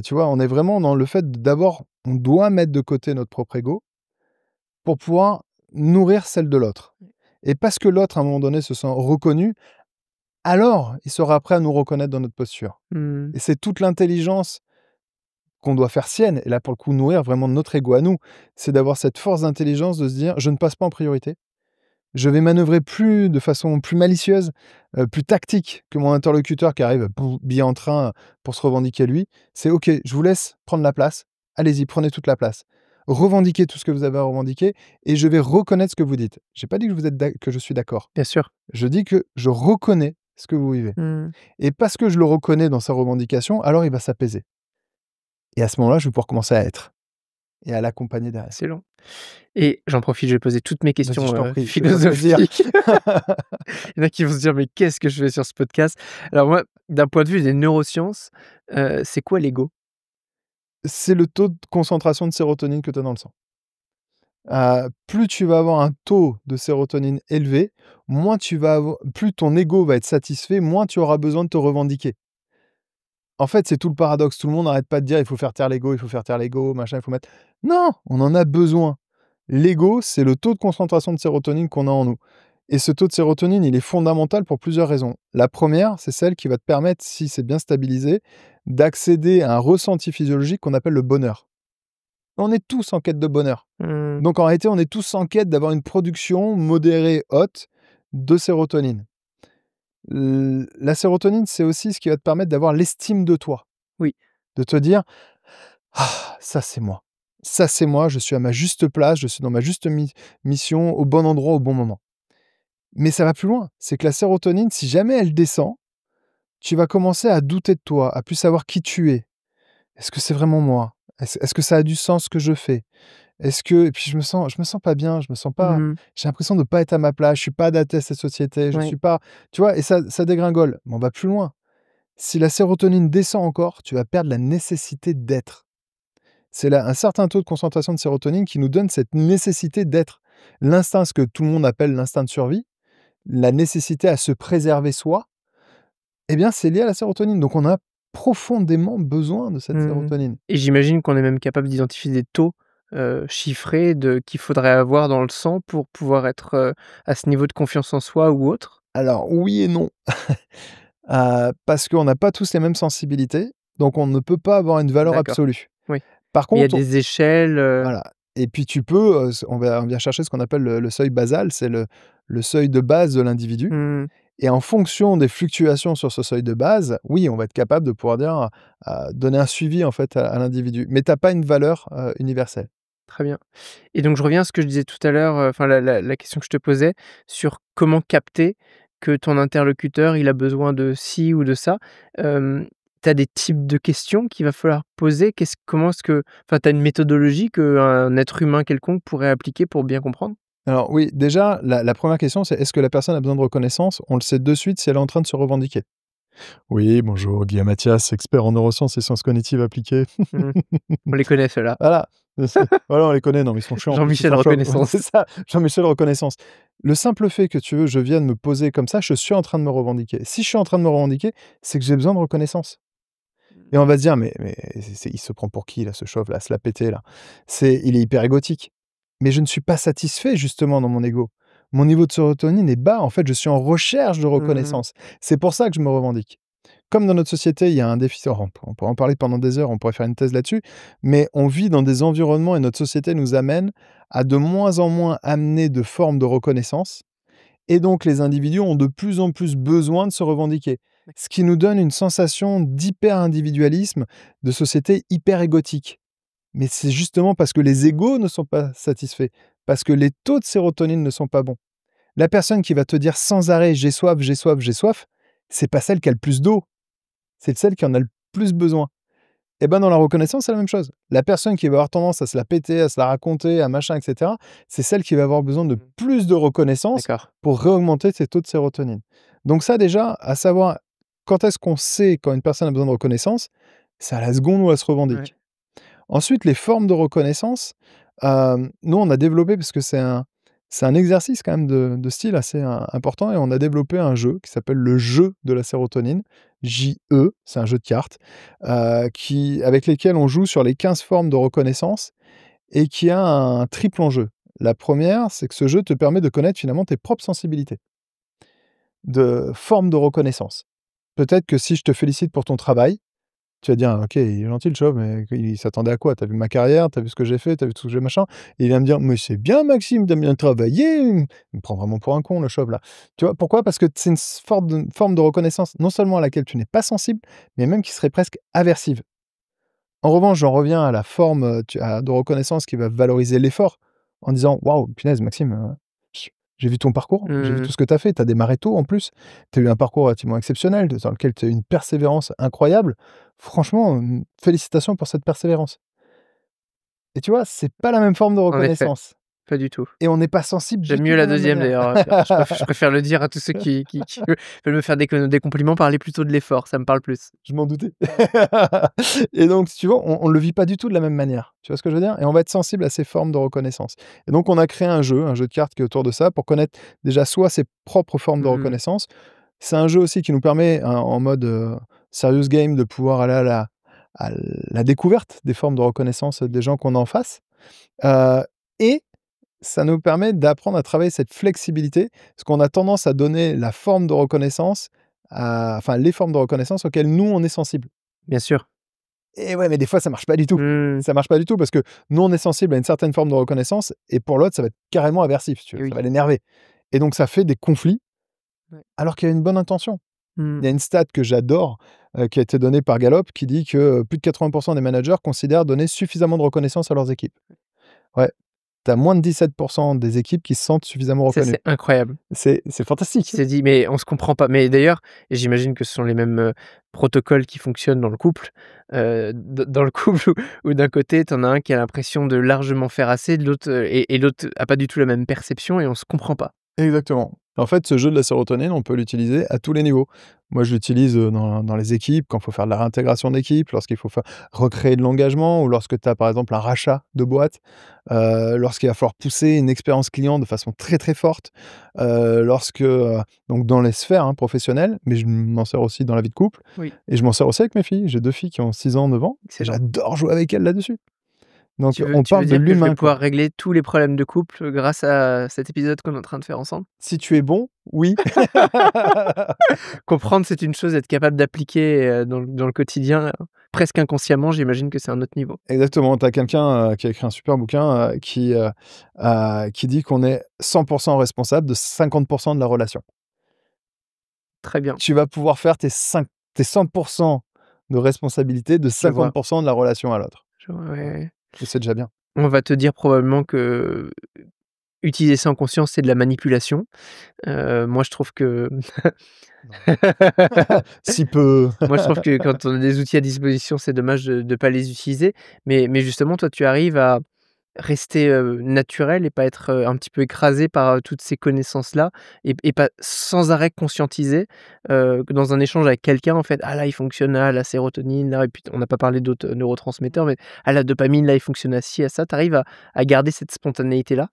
Tu vois, on est vraiment dans le fait d'abord, on doit mettre de côté notre propre ego pour pouvoir nourrir celle de l'autre. Et parce que l'autre, à un moment donné, se sent reconnu, alors il sera prêt à nous reconnaître dans notre posture. Mmh. Et c'est toute l'intelligence qu'on doit faire sienne, et là, pour le coup, nourrir vraiment notre ego à nous. C'est d'avoir cette force d'intelligence de se dire: «Je ne passe pas en priorité. Je vais manœuvrer plus de façon plus malicieuse, plus tactique que mon interlocuteur qui arrive bien en train pour se revendiquer lui. C'est OK, je vous laisse prendre la place. Allez-y, prenez toute la place. Revendiquez tout ce que vous avez à revendiquer et je vais reconnaître ce que vous dites». J'ai pas dit que vous êtes que je suis d'accord. Bien sûr. Je dis que je reconnais ce que vous vivez, Mmh. et parce que je le reconnais dans sa revendication, alors il va s'apaiser, et à ce moment-là, je vais pouvoir commencer à être et à l'accompagner derrière. Excellent. Et j'en profite, je vais poser toutes mes Vas-y, questions, je t'en prie, fais-toi plaisir. philosophiques. Il y en a qui vont se dire: «Mais qu'est-ce que je fais sur ce podcast?» Alors moi, d'un point de vue des neurosciences, c'est quoi l'ego? C'est le taux de concentration de sérotonine que tu as dans le sang. Plus tu vas avoir un taux de sérotonine élevé, moins tu vas avoir plus ton ego va être satisfait, moins tu auras besoin de te revendiquer. En fait, c'est tout le paradoxe. Tout le monde n'arrête pas de dire: «Il faut faire taire l'ego, il faut faire taire l'ego, machin, il faut mettre». Non! On en a besoin. L'ego, c'est le taux de concentration de sérotonine qu'on a en nous, et ce taux de sérotonine, il est fondamental pour plusieurs raisons. La première, c'est celle qui va te permettre, si c'est bien stabilisé, d'accéder à un ressenti physiologique qu'on appelle le bonheur. On est tous en quête de bonheur. Mmh. Donc en réalité, on est tous en quête d'avoir une production modérée, haute de sérotonine. La sérotonine, c'est aussi ce qui va te permettre d'avoir l'estime de toi, Oui. de te dire: «Ah, ça c'est moi. Ça c'est moi, je suis à ma juste place, je suis dans ma juste mission, au bon endroit, au bon moment». Mais ça va plus loin, c'est que la sérotonine, si jamais elle descend, tu vas commencer à douter de toi, à plus savoir qui tu es. Est-ce que c'est vraiment moi? Est-ce que ça a du sens ce que je fais? Est-ce que et puis je me sens pas bien, je me sens pas, Mmh. j'ai l'impression de pas être à ma place, je suis pas adapté à cette société, je Ouais. suis pas, tu vois? Et ça dégringole. Mais on va plus loin. Si la sérotonine descend encore, tu vas perdre la nécessité d'être. C'est là un certain taux de concentration de sérotonine qui nous donne cette nécessité d'être. L'instinct, ce que tout le monde appelle l'instinct de survie, la nécessité à se préserver soi, eh bien, c'est lié à la sérotonine. Donc on a profondément besoin de cette Mmh. sérotonine. Et j'imagine qu'on est même capable d'identifier des taux, chiffrés de qu'il faudrait avoir dans le sang pour pouvoir être, à ce niveau de confiance en soi ou autre? Alors oui et non. Parce qu'on n'a pas tous les mêmes sensibilités, donc on ne peut pas avoir une valeur D'accord. absolue. Oui. Par Mais il y a contre, des échelles, voilà, et puis tu peux, on vient chercher ce qu'on appelle le seuil basal, c'est le seuil de base de l'individu, mmh, et en fonction des fluctuations sur ce seuil de base, oui, on va être capable de pouvoir dire, donner un suivi en fait à l'individu. Mais tu as pas une valeur, universelle. très bien. Et donc je reviens à ce que je disais tout à l'heure, enfin la question que je te posais sur comment capter que ton interlocuteur, il a besoin de ci ou de ça. Tu as des types de questions qu'il va falloir poser? Comment est-ce que enfin, tu as une méthodologie qu'un être humain quelconque pourrait appliquer pour bien comprendre? Alors oui, déjà, la 1re question, c'est: est-ce que la personne a besoin de reconnaissance? On le sait de suite si elle est en train de se revendiquer. Oui, bonjour, Guillaume Mathias, expert en neurosciences et sciences cognitives appliquées. Mmh. On les connaît ceux-là. Voilà, voilà, on les connaît, non, mais ils sont chiants en plus, ils Jean-Michel sont chauds. Reconnaissance. C'est ça, Jean-Michel Reconnaissance. Le simple fait que, tu veux, je vienne me poser comme ça, je suis en train de me revendiquer. Si je suis en train de me revendiquer, c'est que j'ai besoin de reconnaissance. Et on va se dire: «Mais il se prend pour qui là, ce chauve là, à se la péter là?» Il est hyper égotique. Mais je ne suis pas satisfait justement dans mon ego. Mon niveau de sérotonine est bas, en fait, je suis en recherche de Mmh. reconnaissance. C'est pour ça que je me revendique. Comme dans notre société, il y a un déficit. Alors on pourrait en parler pendant des heures, on pourrait faire une thèse là-dessus, mais on vit dans des environnements et notre société nous amène à de moins en moins amener de formes de reconnaissance et donc les individus ont de plus en plus besoin de se revendiquer. Ce qui nous donne une sensation d'hyper-individualisme, de société hyper égotique. Mais c'est justement parce que les égos ne sont pas satisfaits, parce que les taux de sérotonine ne sont pas bons. La personne qui va te dire sans arrêt: «J'ai soif, j'ai soif, j'ai soif», c'est pas celle qui a le plus d'eau, c'est celle qui en a le plus besoin. Et ben, dans la reconnaissance, c'est la même chose. La personne qui va avoir tendance à se la péter, à se la raconter, à machin et cetera, c'est celle qui va avoir besoin de Mmh. plus de reconnaissance D'accord. pour réaugmenter ses taux de sérotonine. Donc ça déjà, à savoir quand est-ce qu'on sait quand une personne a besoin de reconnaissance, c'est à la seconde où elle se Ouais. revendique. Ensuite, les formes de reconnaissance, nous, on a développé parce que c'est un exercice quand même de style assez important et on a développé un jeu qui s'appelle le jeu de la sérotonine, JE, c'est un jeu de cartes, avec lesquels on joue sur les 15 formes de reconnaissance et qui a un triple enjeu. La première, c'est que ce jeu te permet de connaître finalement tes propres sensibilités, de formes de reconnaissance. Peut-être que si je te félicite pour ton travail, tu vas dire: «OK, il est gentil le chauve, mais il s'attendait à quoi? Tu as vu ma carrière, tu as vu ce que j'ai fait, tu as vu tout ce que j'ai machin?» Et il va me dire: «Mais c'est bien Maxime, tu as bien travaillé!» Il me prend vraiment pour un con le chauve là. Tu vois? Pourquoi? Parce que c'est une forme de reconnaissance, non seulement à laquelle tu n'es pas sensible, mais même qui serait presque aversive. En revanche, j'en reviens à la forme, de reconnaissance qui va valoriser l'effort, en disant: «Waouh, punaise Maxime, j j'ai vu ton parcours, j'ai vu tout Mmh. ce que tu as fait, tu as démarré tôt en plus, tu as eu un parcours relativement exceptionnel, dans lequel tu as eu une persévérance incroyable. Franchement, félicitations pour cette persévérance». Et tu vois, c'est pas la même forme de En effet, reconnaissance pas du tout. et on n'est pas sensible du J'aime tout mieux de la la même deuxième manière. d'ailleurs, je préfère le dire à tous ceux qui veulent me faire des compliments, parler plutôt de l'effort, ça me parle plus. Je m'en doutais. Et donc, si tu vois, on le vit pas du tout de la même manière. Tu vois ce que je veux dire? Et on va être sensible à ces formes de reconnaissance. Et donc, on a créé un jeu de cartes qui est autour de ça, pour connaître déjà soit ses propres formes de Mmh. reconnaissance. C'est un jeu aussi qui nous permet, en mode, serious game, de pouvoir aller à la découverte des formes de reconnaissance, des gens qu'on a en face. Heu et ça nous permet d'apprendre à travailler cette flexibilité, parce qu'on a tendance à donner la forme de reconnaissance enfin les formes de reconnaissance auxquelles nous on est sensible. Bien sûr. Et ouais, mais des fois ça marche pas du tout. Mmh. Ça marche pas du tout parce que nous on est sensible à une certaine forme de reconnaissance et pour l'autre ça va être carrément aversif, si tu Et veux, ça oui. va l'énerver et donc ça fait des conflits Ouais. alors qu'il y a une bonne intention. Mmh. Il y a une stat que j'adore, qui a été donnée par Gallup qui dit que, plus de 80 des managers considèrent donner suffisamment de reconnaissance à leurs équipes. Ouais, tu as moins de 17 des équipes qui se sentent suffisamment Ça, reconnues. c'est incroyable. C'est Qui fantastique. s'est dit: «Mais on se comprend pas». Mais d'ailleurs, j'imagine que ce sont les mêmes, protocoles qui fonctionnent dans le couple. Dans le couple où d'un côté, tu en as un qui a l'impression de largement faire assez, de l'autre, et l'autre a pas du tout la même perception et on se comprend pas. Exactement. En fait, ce jeu de la sérotonine, on peut l'utiliser à tous les niveaux. Moi, je l'utilise, dans les équipes, quand il faut faire de la réintégration d'équipe, lorsqu'il faut recréer de l'engagement ou lorsque tu as, par exemple, un rachat de boîte, lorsqu'il va falloir pousser une expérience client de façon très, très forte, donc dans les sphères, hein, professionnelles, mais je m'en sers aussi dans la vie de couple Oui, et je m'en sers aussi avec mes filles. J'ai 2 filles qui ont 6 ans, 9 ans et excellent. j'adore jouer avec elles là-dessus. Donc Tu veux on tu veux parle de dire que je vais l'humain, quoi. pouvoir régler tous les problèmes de couple grâce à cet épisode qu'on est en train de faire ensemble? Si tu es bon, oui. Comprendre, c'est une chose, être capable d'appliquer, dans le quotidien, presque inconsciemment, j'imagine que c'est un autre niveau. Exactement, tu as quelqu'un, qui a écrit un super bouquin, qui dit qu'on est 100 responsable de 50 de la relation. Très bien, Tu vas pouvoir faire tes 100 de responsabilité de je 50 vois, de la relation à l'autre. je vois, ouais, Voilà ouais. et c'est déjà bien. On va te dire probablement que utiliser ça en conscience, c'est de la manipulation. Moi, je trouve que Non. Si peu. moi, je trouve que quand on a des outils à disposition, c'est dommage de pas les utiliser. Mais justement, toi, tu arrives à rester, naturel et pas être, un petit peu écrasé par, toutes ces connaissances-là et pas sans arrêt conscientiser, que dans un échange avec quelqu'un, en fait: «Ah là, il fonctionne à la sérotonine, là» et puis on n'a pas parlé d'autres, neurotransmetteurs, mais: «Ah la dopamine, là, il fonctionne à ci, à ça». Tu arrives à garder cette spontanéité-là?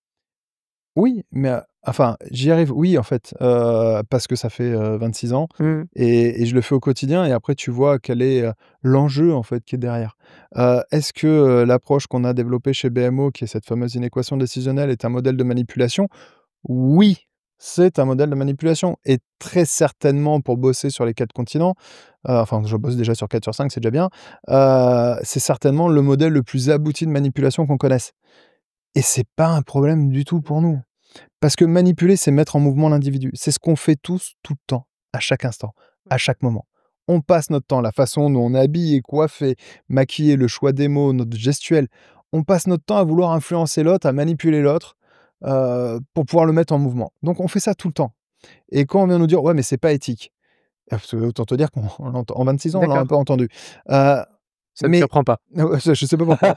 Oui, mais enfin, j'y arrive, oui, en fait, parce que ça fait, 26 ans Mmh. et je le fais au quotidien et après tu vois quel est, l'enjeu, en fait, qui est derrière. Est-ce que, l'approche qu'on a développée chez BMO, qui est cette fameuse inéquation décisionnelle, est un modèle de manipulation? Oui, c'est un modèle de manipulation et très certainement pour bosser sur les 4 continents, enfin, je bosse déjà sur 4 sur 5, c'est déjà bien, c'est certainement le modèle le plus abouti de manipulation qu'on connaisse et c'est pas un problème du tout pour nous. Parce que manipuler, c'est mettre en mouvement l'individu. C'est ce qu'on fait tous, tout le temps, à chaque instant, à chaque moment. On passe notre temps, la façon dont on est habillé, coiffé, maquillé, le choix des mots, notre gestuelle. On passe notre temps à vouloir influencer l'autre, à manipuler l'autre, pour pouvoir le mettre en mouvement. Donc on fait ça tout le temps. Et quand on vient nous dire: «Ouais, mais c'est pas éthique», parce que autant te dire qu'on on l'entend en 26 ans, on l'a un D'accord, peu entendu. Heu, ça me mais surprend pas. ouais, ça, je sais pas pourquoi.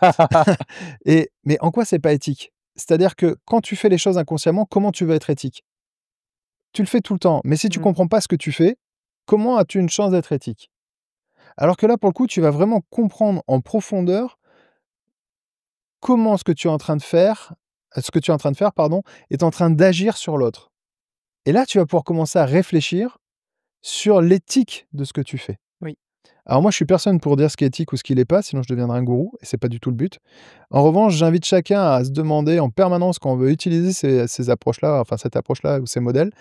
Mais en quoi c'est pas éthique? C'est-à-dire que quand tu fais les choses inconsciemment, comment tu veux être éthique? Tu le fais tout le temps, mais si tu Mmh. comprends pas ce que tu fais, comment as-tu une chance d'être éthique? Alors que là, pour le coup, tu vas vraiment comprendre en profondeur comment ce que tu es en train de faire, pardon, est en train d'agir sur l'autre. Et là, tu vas pouvoir commencer à réfléchir sur l'éthique de ce que tu fais. Oui. Alors moi, je suis personne pour dire ce qui est éthique ou ce qui l'est pas, sinon je deviendrai un gourou et c'est pas du tout le but. En revanche, j'invite chacun à se demander en permanence quand on veut utiliser ces approches-là, enfin cette approche-là ou ces modèles,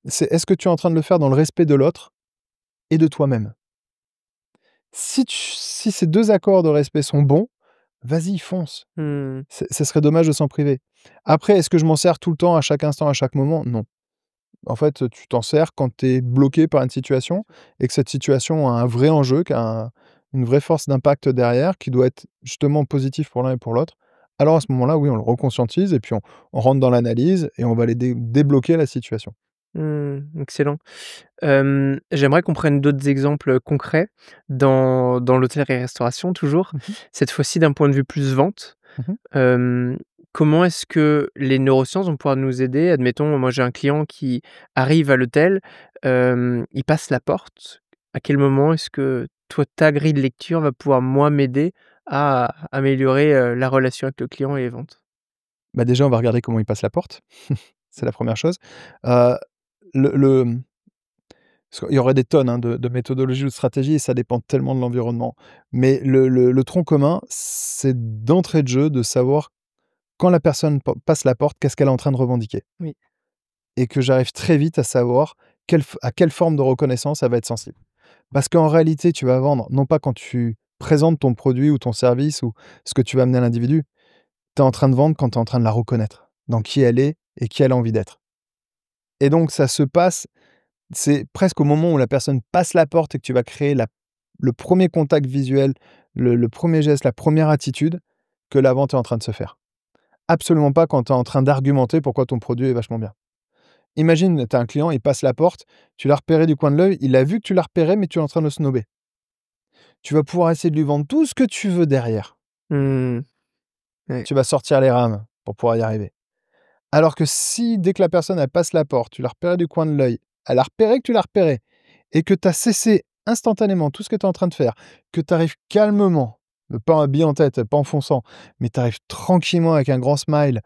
c'est est-ce que tu es en train de le faire dans le respect de l'autre et de toi-même? Si ces 2 accords de respect sont bons, vas-y fonce. Mmh. Ce serait dommage de s'en priver. Après, est-ce que je m'en sers tout le temps, à chaque instant, à chaque moment? Non. En fait, tu t'en sers quand tu es bloqué par une situation et que cette situation a un vrai enjeu, qui a une vraie force d'impact derrière, qui doit être justement positif pour l'un et pour l'autre. Alors à ce moment-là, oui, on le reconscientise et puis on rentre dans l'analyse et on va aller débloquer la situation. Mmh, excellent. J'aimerais qu'on prenne d'autres exemples, concrets dans l'hôtellerie-restauration toujours, Mmh mh. cette fois-ci d'un point de vue plus vente. Mmh. Hem, Comment est-ce que les neurosciences vont pouvoir nous aider? Admettons, moi j'ai un client qui arrive à l'hôtel, il passe la porte. À quel moment est-ce que toi, ta grille de lecture va pouvoir, moi, m'aider à améliorer, la relation avec le client et les ventes? Bah, déjà, on va regarder comment il passe la porte. C'est la première chose. Heu, le Parce qu'il y aurait des tonnes, hein, de méthodologies ou de stratégies et ça dépend tellement de l'environnement. Mais le tronc commun, c'est d'entrée de jeu de savoir quand la personne passe la porte, qu'est-ce qu'elle est en train de revendiquer? Oui. Et que j'arrive très vite à savoir à quelle forme de reconnaissance elle va être sensible. Parce qu'en réalité, tu vas vendre, non pas quand tu présentes ton produit ou ton service ou ce que tu vas amener à l'individu, tu es en train de vendre quand tu es en train de la reconnaître, dans qui elle est et qui elle a envie d'être. Et donc ça se passe, c'est presque au moment où la personne passe la porte et que tu vas créer le premier contact visuel, le 1er geste, la première attitude, que la vente est en train de se faire. Absolument pas quand tu es en train d'argumenter pourquoi ton produit est vachement bien. Imagine, tu as un client, il passe la porte, tu l'as repéré du coin de l'œil, il a vu que tu l'as repéré, mais tu es en train de le snobber. Tu vas pouvoir essayer de lui vendre tout ce que tu veux derrière. Mmh. Ouais. Tu vas sortir les rames pour pouvoir y arriver. Alors que si, dès que la personne, elle passe la porte, tu l'as repéré du coin de l'œil, elle a repéré que tu l'as repéré et que tu as cessé instantanément tout ce que tu es en train de faire, que tu arrives calmement, pas un billet en tête, pas en fonçant, mais tu arrives tranquillement avec un grand smile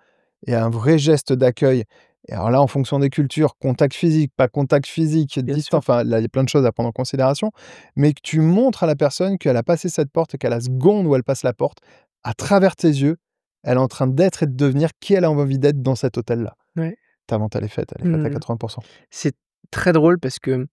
et un vrai geste d'accueil. Et alors là, en fonction des cultures, contact physique, pas contact physique, Bien sûr. distance, enfin là, il y a plein de choses à prendre en considération, mais que tu montres à la personne qu'elle a passé cette porte et qu'à la seconde où elle passe la porte, à travers tes yeux, elle est en train d'être et de devenir qui elle a envie d'être dans cet hôtel-là. Ouais. Ta vente, elle est faite à Mmh. 80. C'est très drôle parce que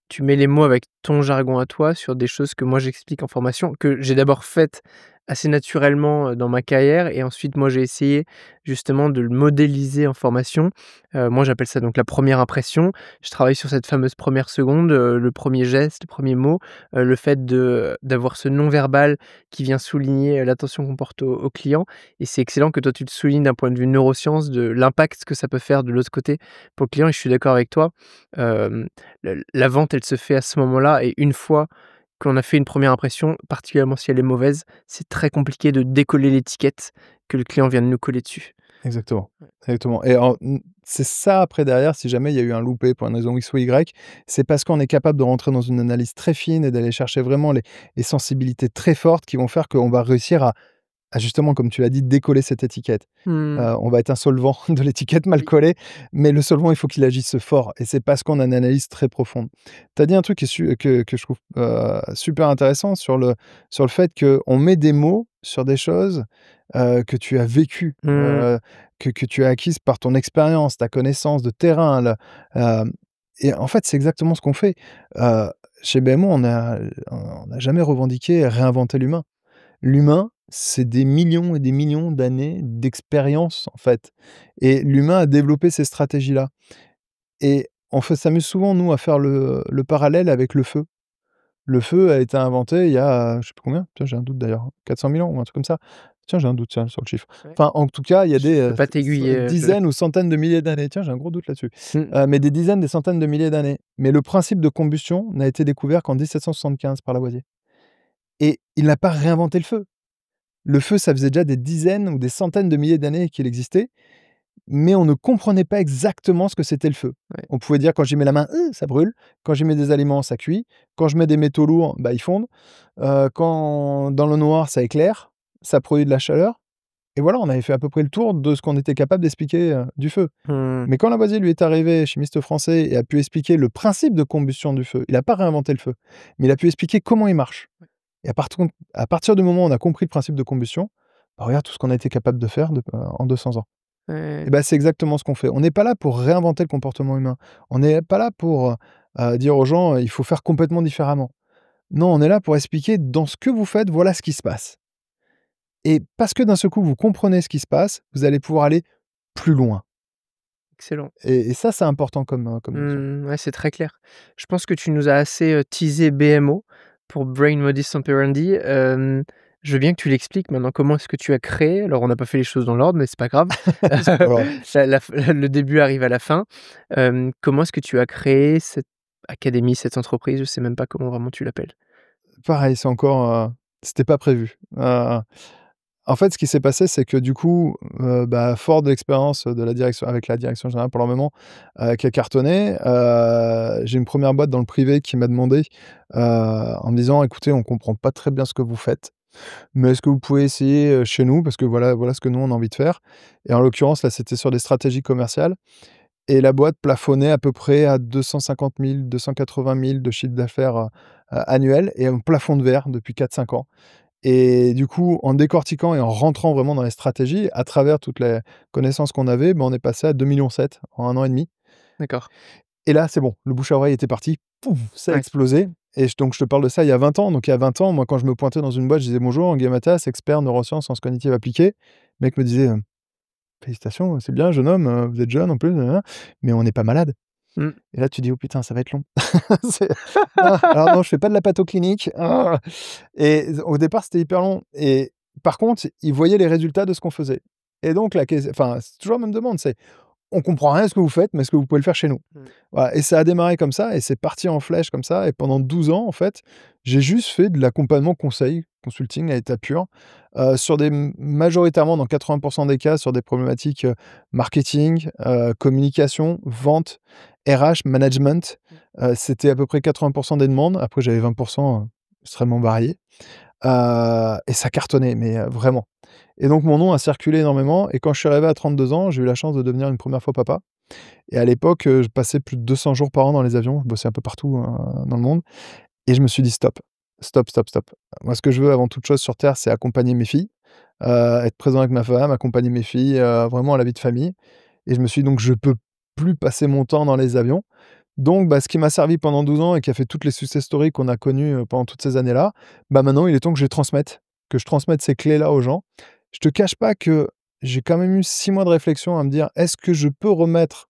tu mets les mots avec ton jargon à toi sur des choses que moi j'explique en formation, que j'ai d'abord faites assez naturellement, dans ma carrière et ensuite moi j'ai essayé justement de le modéliser en formation. Moi j'appelle ça donc la première impression. Je travaille sur cette fameuse première seconde, le premier geste, le premier mot, le fait d'avoir ce non verbal qui vient souligner, l'attention qu'on porte au client et c'est excellent que toi tu le soulignes d'un point de vue neurosciences, de l'impact que ça peut faire de l'autre côté pour le client et je suis d'accord avec toi. Hem La vente, elle se fait à ce moment-là et une fois qu'on a fait une première impression, particulièrement si elle est mauvaise, c'est très compliqué de décoller l'étiquette que le client vient de nous coller dessus. Exactement, exactement et c'est ça après derrière, si jamais il y a eu un loupé pour une raison X ou Y, c'est parce qu'on est capable de rentrer dans une analyse très fine et d'aller chercher vraiment les sensibilités très fortes qui vont faire qu'on va réussir à justement, comme tu l'as dit, décoller cette étiquette. Mmh. On va être un solvant de l'étiquette mal Oui. collée, mais le solvant, il faut qu'il agisse fort et c'est parce qu'on a une analyse très profonde. Tu as dit un truc qui est que je trouve, super intéressant sur le fait qu'on met des mots sur des choses, que tu as vécues, Mmh. que tu as acquises par ton expérience, ta connaissance de terrain, hem et en fait, c'est exactement ce qu'on fait. Heu, Chez BMO, on n'a jamais revendiqué réinventer l'humain. L'humain, c'est des millions et des millions d'années d'expérience, en fait, et l'humain a développé ces stratégies-là et on s'amuse souvent, nous, à faire le parallèle avec le feu. Le feu a été inventé il y a, je sais plus combien, tiens, j'ai un doute d'ailleurs, 400 000 ans ou un truc comme ça? Tiens, j'ai un doute, tiens, sur le chiffre. Ouais. Enfin, en tout cas, il y a Je des, peux pas t'aiguiller, je dizaines ou centaines de milliers d'années. Tiens, j'ai un gros doute là-dessus. mmh. Mais des dizaines, des centaines de milliers d'années. Mais le principe de combustion n'a été découvert qu'en 1775 par Lavoisier et il n'a pas réinventé le feu. Le feu, ça faisait déjà des dizaines ou des centaines de milliers d'années qu'il existait, mais on ne comprenait pas exactement ce que c'était le feu. Ouais. On pouvait dire: «Quand j'y mets la main, ça brûle. Quand j'y mets des aliments, ça cuit. Quand je mets des métaux lourds, bah, ils fondent. Quand dans le noir, ça éclaire, ça produit de la chaleur» et voilà, on avait fait à peu près le tour de ce qu'on était capable d'expliquer, du feu. Mmh. Mais quand Lavoisier, lui, est arrivé, chimiste français, et a pu expliquer le principe de combustion du feu, il n'a pas réinventé le feu, mais il a pu expliquer comment il marche. Et à partir du moment où on a compris le principe de combustion, bah, regarde tout ce qu'on a été capable de faire en 200 ans. Et Ouais. bah, c'est exactement ce qu'on fait. On n'est pas là pour réinventer le comportement humain. On n'est pas là pour, dire aux gens: «Il faut faire complètement différemment». Non, on est là pour expliquer: «Dans ce que vous faites, voilà ce qui se passe» et parce que d'un seul coup, vous comprenez ce qui se passe, vous allez pouvoir aller plus loin Excellent. et ça, c'est important comme notion. Mmh, ouais, c'est très clair. Je pense que tu nous as assez, teasé BMO pour Brain Modus Operandi. Je veux bien que tu l'expliques maintenant. Comment est-ce que tu as créé, alors on n'a pas fait les choses dans l'ordre, mais c'est pas grave. C'est pas grave. La le début arrive à la fin. Comment est-ce que tu as créé cette académie, cette entreprise? Je sais même pas comment vraiment tu l'appelles. Pareil, c'est encore, c'était pas prévu. En fait, ce qui s'est passé, c'est que du coup, bah, fort de l'expérience de la direction avec la direction générale pour le moment, qui a cartonné, j'ai une première boîte dans le privé qui m'a demandé, en me disant: «Écoutez, on comprend pas très bien ce que vous faites, mais est-ce que vous pouvez essayer, chez nous? Parce que voilà ce que nous on a envie de faire» et en l'occurrence, là, c'était sur des stratégies commerciales et la boîte plafonnait à peu près à 250 000, 280 000 de chiffre d'affaires, annuel et un plafond de verre depuis 4-5 ans. Et du coup, en décortiquant et en rentrant vraiment dans les stratégies, à travers toutes les connaissances qu'on avait, ben, on est passé à 2,7 millions en 1 an et demi. D'accord. Et là, c'est bon, le bouche à oreille était parti, pouf, ça a Ouais. explosé et donc je te parle de ça il y a 20 ans. Donc il y a 20 ans, moi, quand je me pointais dans une boîte, je disais: «Bonjour, Guy Matas, expert neurosciences, sciences cognitives appliquées». Le mec me disait: «Félicitations, c'est bien jeune homme, vous êtes jeune en plus, nin mais on n'est pas malade». Mmh. Et là, tu dis: «Oh putain, ça va être long». C'est alors non, je fais pas de la patho clinique, et au départ, c'était hyper long et par contre, ils voyaient les résultats de ce qu'on faisait et donc c'est toujours la même demande, c'est: «On comprend rien à ce que vous fêtes, mais est-ce que vous pouvez le faire chez nous?» Mmh. Voilà et ça a démarré comme ça et c'est parti en flèche comme ça et pendant 12 ans, en fait, j'ai juste fait de l'accompagnement conseil, consulting à état pur, sur des majoritairement dans 80 des cas, sur des problématiques, marketing, communication, vente, RH, management. C'était à peu près 80 des demandes. Après, j'avais 20 extrêmement variés, et ça cartonnait, mais vraiment et donc mon nom a circulé énormément et quand je suis arrivé à 32 ans, j'ai eu la chance de devenir une première fois papa et à l'époque, je passais plus de 200 jours par an dans les avions. Je bossais un peu partout, dans le monde et je me suis dit: «Stop, stop, stop, stop». Moi, ce que je veux avant toute chose sur terre, c'est accompagner mes filles, être présent avec ma femme, accompagner mes filles, vraiment à la vie de famille et je me suis dit: «Donc je peux plus passer mon temps dans les avions». Donc bah, ce qui m'a servi pendant 12 ans et qui a fait toutes les success stories qu'on a connues, pendant toutes ces années-là, bah, maintenant il est temps que je transmette ces clés-là aux gens. Je te cache pas que j'ai quand même eu 6 mois de réflexion à me dire: «Est-ce que je peux remettre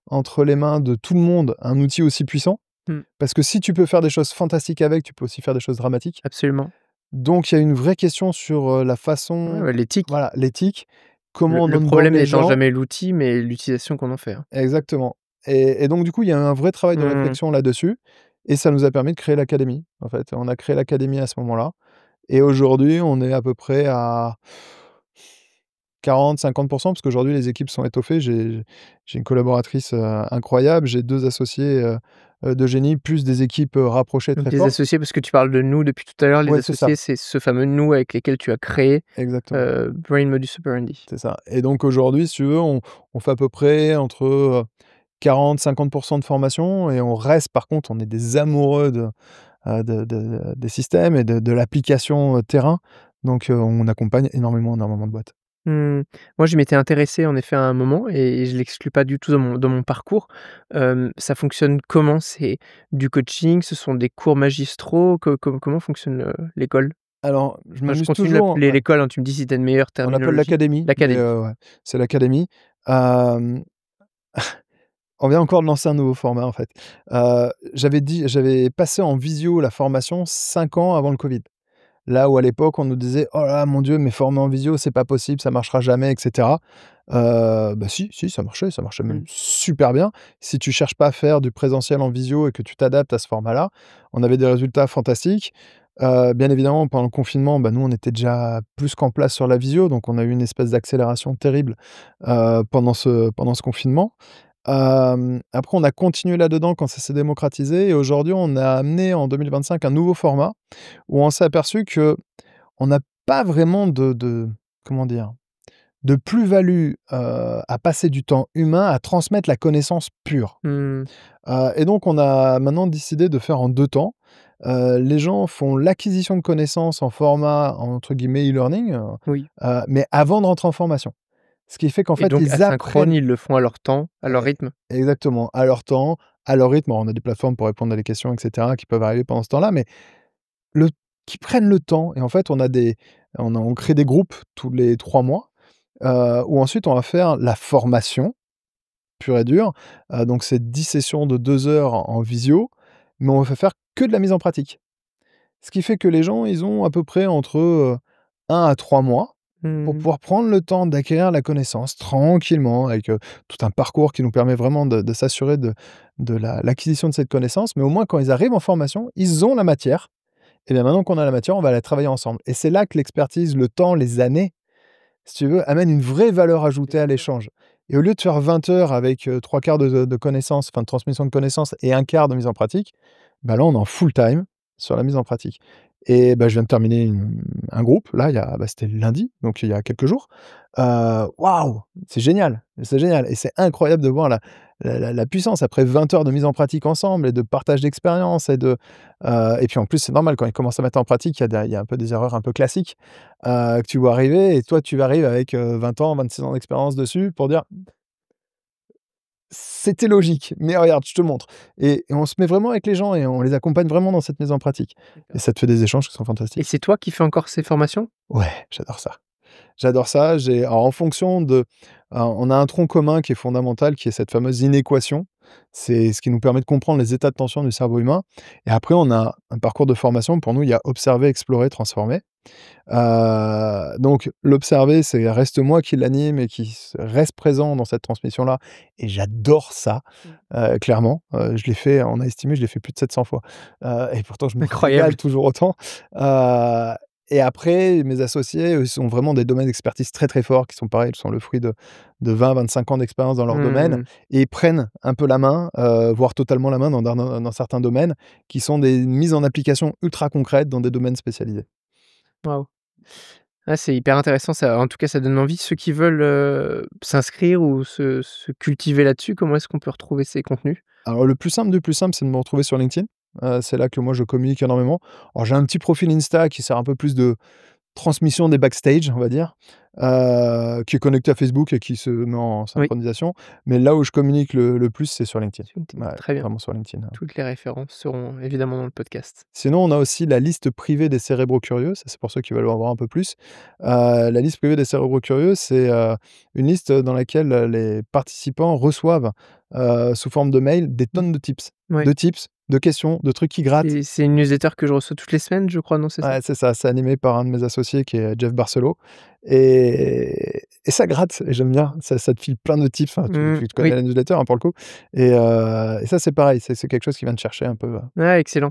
entre les mains de tout le monde un outil aussi puissant?» Mmh. Parce que si tu peux faire des choses fantastiques avec, tu peux aussi faire des choses dramatiques. Absolument. Donc il y a une vraie question sur, la Ouais, façon ouais, l'éthique. voilà, l'éthique, Le comment on le onboard problème les n'étant gens jamais l'outil, mais l'utilisation qu'on en fait, hein. exactement et donc du coup, il y a un vrai travail de Mmh. réflexion là-dessus et ça nous a permis de créer l'académie, en fait. On a créé l'académie à ce moment-là et aujourd'hui, on est à peu près à 40-50 parce qu'aujourd'hui les équipes sont étoffées. J'ai une collaboratrice, incroyable, j'ai 2 associés, de génie, plus des équipes, rapprochées Donc très les fortes. associés, parce que tu parles de nous depuis tout à l'heure, les Ouais, c'est ça, associés, c'est ce fameux nous avec lesquels tu as créé, exactement, Brain Modus Operandi. c'est ça et donc aujourd'hui, si tu veux, on fait à peu près entre, 40-50 de formation et on reste par contre, on est des amoureux des systèmes et de l'application, terrain. Donc, on accompagne énormément, énormément de boîtes. Mmh. Moi, je m'étais intéressé en effet à un moment et je l'exclus pas du tout dans mon parcours. Ça fonctionne comment? C'est du coaching? Ce sont des cours magistraux? Comment fonctionne, l'école? Alors, je Enfin, je m'amuse continue de toujours l'appeler ouais, l'école, hein, tu me dis si tu as une meilleure on l'appelle terminologie. l'académie, mais, L'académie. ouais, c'est l'académie. Hem, on vient encore de lancer un nouveau format, en fait. J'avais passé en visio la formation 5 ans avant le covid. Là où à l'époque, on nous disait: «Oh là là, mon Dieu, mais former en visio, c'est pas possible, ça marchera jamais» et cetera. Bah, si, ça marchait même Mmh. super bien. Si tu cherches pas à faire du présentiel en visio et que tu t'adaptes à ce format-là, on avait des résultats fantastiques. Bien évidemment, pendant le confinement, bah, nous, on était déjà plus qu'en place sur la visio, donc on a eu une espèce d'accélération terrible, pendant ce confinement. Après, on a continué là-dedans quand ça s'est démocratisé et aujourd'hui, on a amené en 2025 un nouveau format où on s'est aperçu que on n'a pas vraiment de comment dire? De plus-value, à passer du temps humain à transmettre la connaissance pure. Mmh. Et donc on a maintenant décidé de faire en 2 temps. Les gens font l'acquisition de connaissances en format, entre guillemets, «e-learning», Oui mais avant de rentrer en formation. Ce qui fait qu'en et fait, donc ils asynchrone, apprennent ils le font à leur temps, à leur e rythme? exactement, à leur temps, à leur rythme. Alors on a des plateformes pour répondre à des questions et cetera qui peuvent arriver pendant ce temps-là, mais Le qui prennent le temps et en fait, on crée des groupes tous les 3 mois, où ensuite on va faire la formation pure et dure. Donc c'est 10 sessions de 2 heures en visio, mais on va faire que de la mise en pratique. Ce qui fait que les gens, ils ont à peu près entre, 1 à 3 mois pour Mmh. pouvoir prendre le temps d'acquérir la connaissance tranquillement avec, tout un parcours qui nous permet vraiment de s'assurer de l'acquisition de cette connaissance. Mais au moins quand ils arrivent en formation, ils ont la matière et bien, maintenant qu'on a la matière, on va la travailler ensemble et c'est là que l'expertise, le temps, les années, si tu veux, amènent une vraie valeur ajoutée à l'échange et au lieu de faire 20 heures avec, 3/4 de connaissances, enfin de transmission de connaissances et un quart de mise en pratique, bah, là, on est en full time sur la mise en pratique et bah, je viens de terminer un groupe là, c'était lundi, donc il y a quelques jours. Waouh! C'est génial et c'est incroyable de voir la puissance après 20 heures de mise en pratique ensemble et de partage d'expérience et puis en plus, c'est normal quand ils commencent à mettre en pratique, il y a un peu des erreurs un peu classiques, que tu vois arriver et toi, tu arrives avec, 20 ans, 26 ans d'expérience dessus pour dire: «C'était logique, mais regarde, je te montre» et on se met vraiment avec les gens et on les accompagne vraiment dans cette mise en pratique et D'accord ça te fait des échanges qui sont et fantastiques. c'est toi qui fais encore ces formations? Ouais, j'adore ça. J'adore ça. Alors en fonction on a un tronc commun qui est fondamental, qui est cette fameuse inéquation. C'est ce qui nous permet de comprendre les états de tension du cerveau humain et après on a un parcours de formation. Pour nous, il y a observer, explorer, transformer. Donc l'observer, c'est reste moi qui l'anime et qui reste présent dans cette transmission-là et j'adore ça, Mmh. clairement. Je l'ai fait on a estimé, je l'ai fait plus de 700 fois, et pourtant je me Incroyable. régale toujours autant. Heu et après mes associés, eux, sont vraiment des domaines d'expertise très, très forts qui sont pareils, ils sont le fruit de 20-25 ans d'expérience dans leur domaine Mmh. et ils prennent un peu la main, voire totalement la main dans certains domaines qui sont des mises en application ultra concrètes dans des domaines spécialisés. Waouh. Ah, c'est hyper intéressant ça, en tout cas, ça donne envie. Ceux qui veulent, s'inscrire ou se cultiver là-dessus, comment est-ce qu'on peut retrouver ces contenus? Alors le plus simple du plus simple, c'est de me retrouver sur LinkedIn. C'est là que moi je communique énormément. Alors j'ai un petit profil Insta qui sert un peu plus de transmission des backstage, on va dire, qui est connecté à Facebook et qui se met en Oui, synchronisation. Mais là où je communique le plus, c'est sur LinkedIn. sur LinkedIn. Ouais, Très bien. vraiment sur LinkedIn, hein. Toutes les références seront évidemment dans le podcast. Sinon, on a aussi la liste privée des cérébraux curieux, ça c'est pour ceux qui veulent en voir un peu plus. La liste privée des cérébrros curieux, c'est, une liste dans laquelle, les participants reçoivent, sous forme de mail, des Mmh. tonnes de tips. Ouais, De tips, de questions, de trucs qui grattent. c'est une newsletter que je reçois toutes les semaines, je crois, non, c'est ça? Ouais, c'est ça, c'est animé par un de mes associés qui est Jeff Barcelo et ça gratte et j'aime bien. Ça te file plein de tips, enfin Mmh, tu te connais oui. la newsletter, hein, pour le coup et ça c'est pareil, c'est quelque chose qui vient te chercher un peu. Ah, excellent.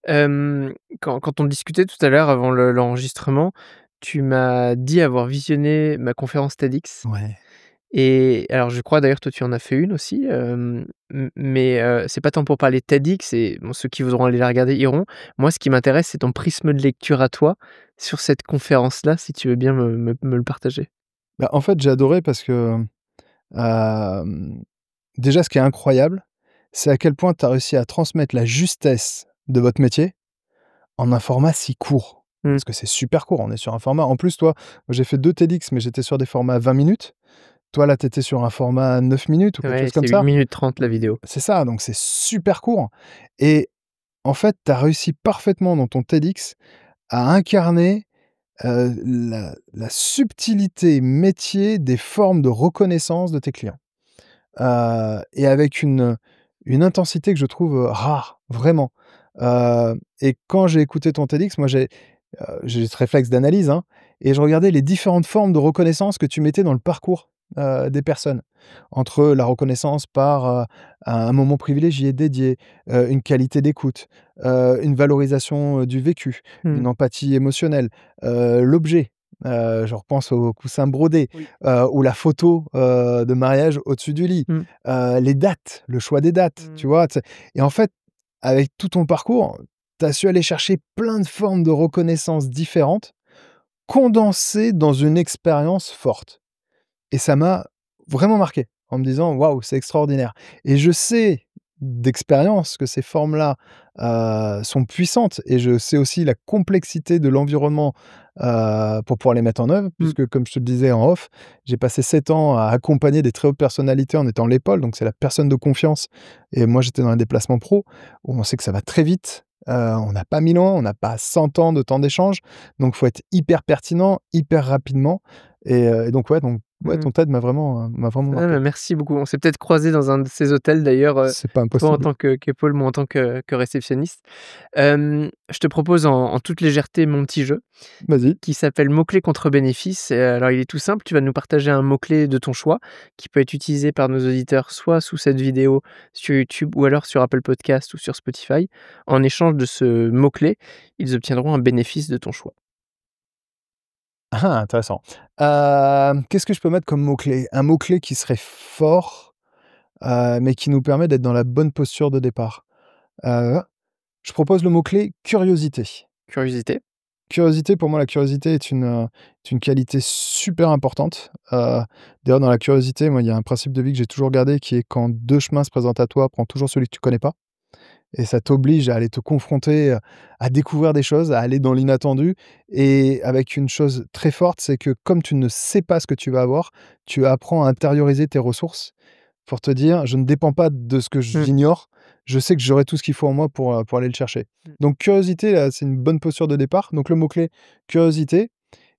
Quand on discutait tout à l'heure avant l'enregistrement, tu m'as dit avoir visionné ma conférence TEDx Ouais. Et alors je crois d'ailleurs toi tu en as fait une aussi, mais c'est pas tant pour parler de TEDx et bon ceux qui voudront aller la regarder iront. Moi ce qui m'intéresse c'est ton prisme de lecture à toi sur cette conférence-là, si tu veux bien me le partager. Bah, en fait, j'ai adoré parce que, hem, déjà ce qui est incroyable, c'est à quel point tu as réussi à transmettre la justesse de votre métier en un format si court. Mmh. Parce que c'est super court, on est sur un format en plus toi, moi j'ai fait 2 TEDx, mais j'étais sur des formats 20 minutes. Toi là, tu étais sur un format 9 minutes ou quelque Ouais, chose comme c'est 8 ça? minutes 30 la vidéo. C'est ça, donc c'est super court et en fait, tu as réussi parfaitement dans ton TEDx à incarner, la subtilité métier des formes de reconnaissance de tes clients. Et avec une intensité que je trouve, rare, vraiment. Et quand j'ai écouté ton TEDx, moi j'ai ce réflexe d'analyse, hein, et je regardais les différentes formes de reconnaissance que tu mettais dans le parcours, des personnes. Entre la reconnaissance par, un moment privilégié, dédié, une qualité d'écoute, une valorisation, du vécu, Mmh. une empathie émotionnelle, l'objet, je repense au coussin brodé, Oui. ou la photo, de mariage au-dessus du lit, Mmh. les dates, le choix des dates, tu Mmh. vois? Tu sais? Et en fait, avec tout ton parcours, tu as su aller chercher plein de formes de reconnaissance différentes, condensées dans une expérience forte. Et ça m'a vraiment marqué, en me disant: «Waouh, c'est extraordinaire» et je sais d'expérience que ces formes-là, sont puissantes et je sais aussi la complexité de l'environnement, pour pouvoir les mettre en œuvre Mmh. puisque comme je te le disais en off, j'ai passé 7 ans à accompagner des très hautes personnalités en étant l'épaule, donc c'est la personne de confiance et moi j'étais dans un déplacement pro où on sait que ça va très vite, on n'a pas 1000 ans, on n'a pas 100 ans de temps d'échange, donc faut être hyper pertinent, hyper rapidement et donc ouais, Mmh. ton TED m'a vraiment Ah bah, marqué. merci beaucoup. On s'est peut-être croisés dans un de ces hôtels d'ailleurs, C'est pas toi en impossible. tant qu'épaule, moi en tant que réceptionniste. Je te propose en toute légèreté mon petit jeu Vas-y. qui s'appelle mots-clés contre bénéfices. Alors il est tout simple, tu vas nous partager un mot-clé de ton choix qui peut être utilisé par nos auditeurs soit sous cette vidéo sur YouTube ou alors sur Apple Podcast ou sur Spotify. En échange de ce mot-clé, ils obtiendront un bénéfice de ton choix. Ah, intéressant. Qu'est-ce que je peux mettre comme mot-clé? Un mot-clé qui serait fort, mais qui nous permet d'être dans la bonne posture de départ. Heu, je propose le mot-clé curiosité. Curiosité? Curiosité, pour moi, la curiosité est une qualité super importante. D'ailleurs, dans la curiosité, moi, il y a un principe de vie que j'ai toujours gardé qui est: «Quand 2 chemins se présentent à toi, prends toujours celui que tu connais pas». Et ça t'oblige à aller te confronter, à découvrir des choses, à aller dans l'inattendu et avec une chose très forte, c'est que comme tu ne sais pas ce que tu vas avoir, tu apprends à intérioriser tes ressources pour te dire: «Je ne dépends pas de ce que Mmh. j'ignore, je sais que j'aurai tout ce qu'il faut en moi pour aller le chercher». Mmh. Donc curiosité, là, c'est une bonne posture de départ. Donc le mot-clé curiosité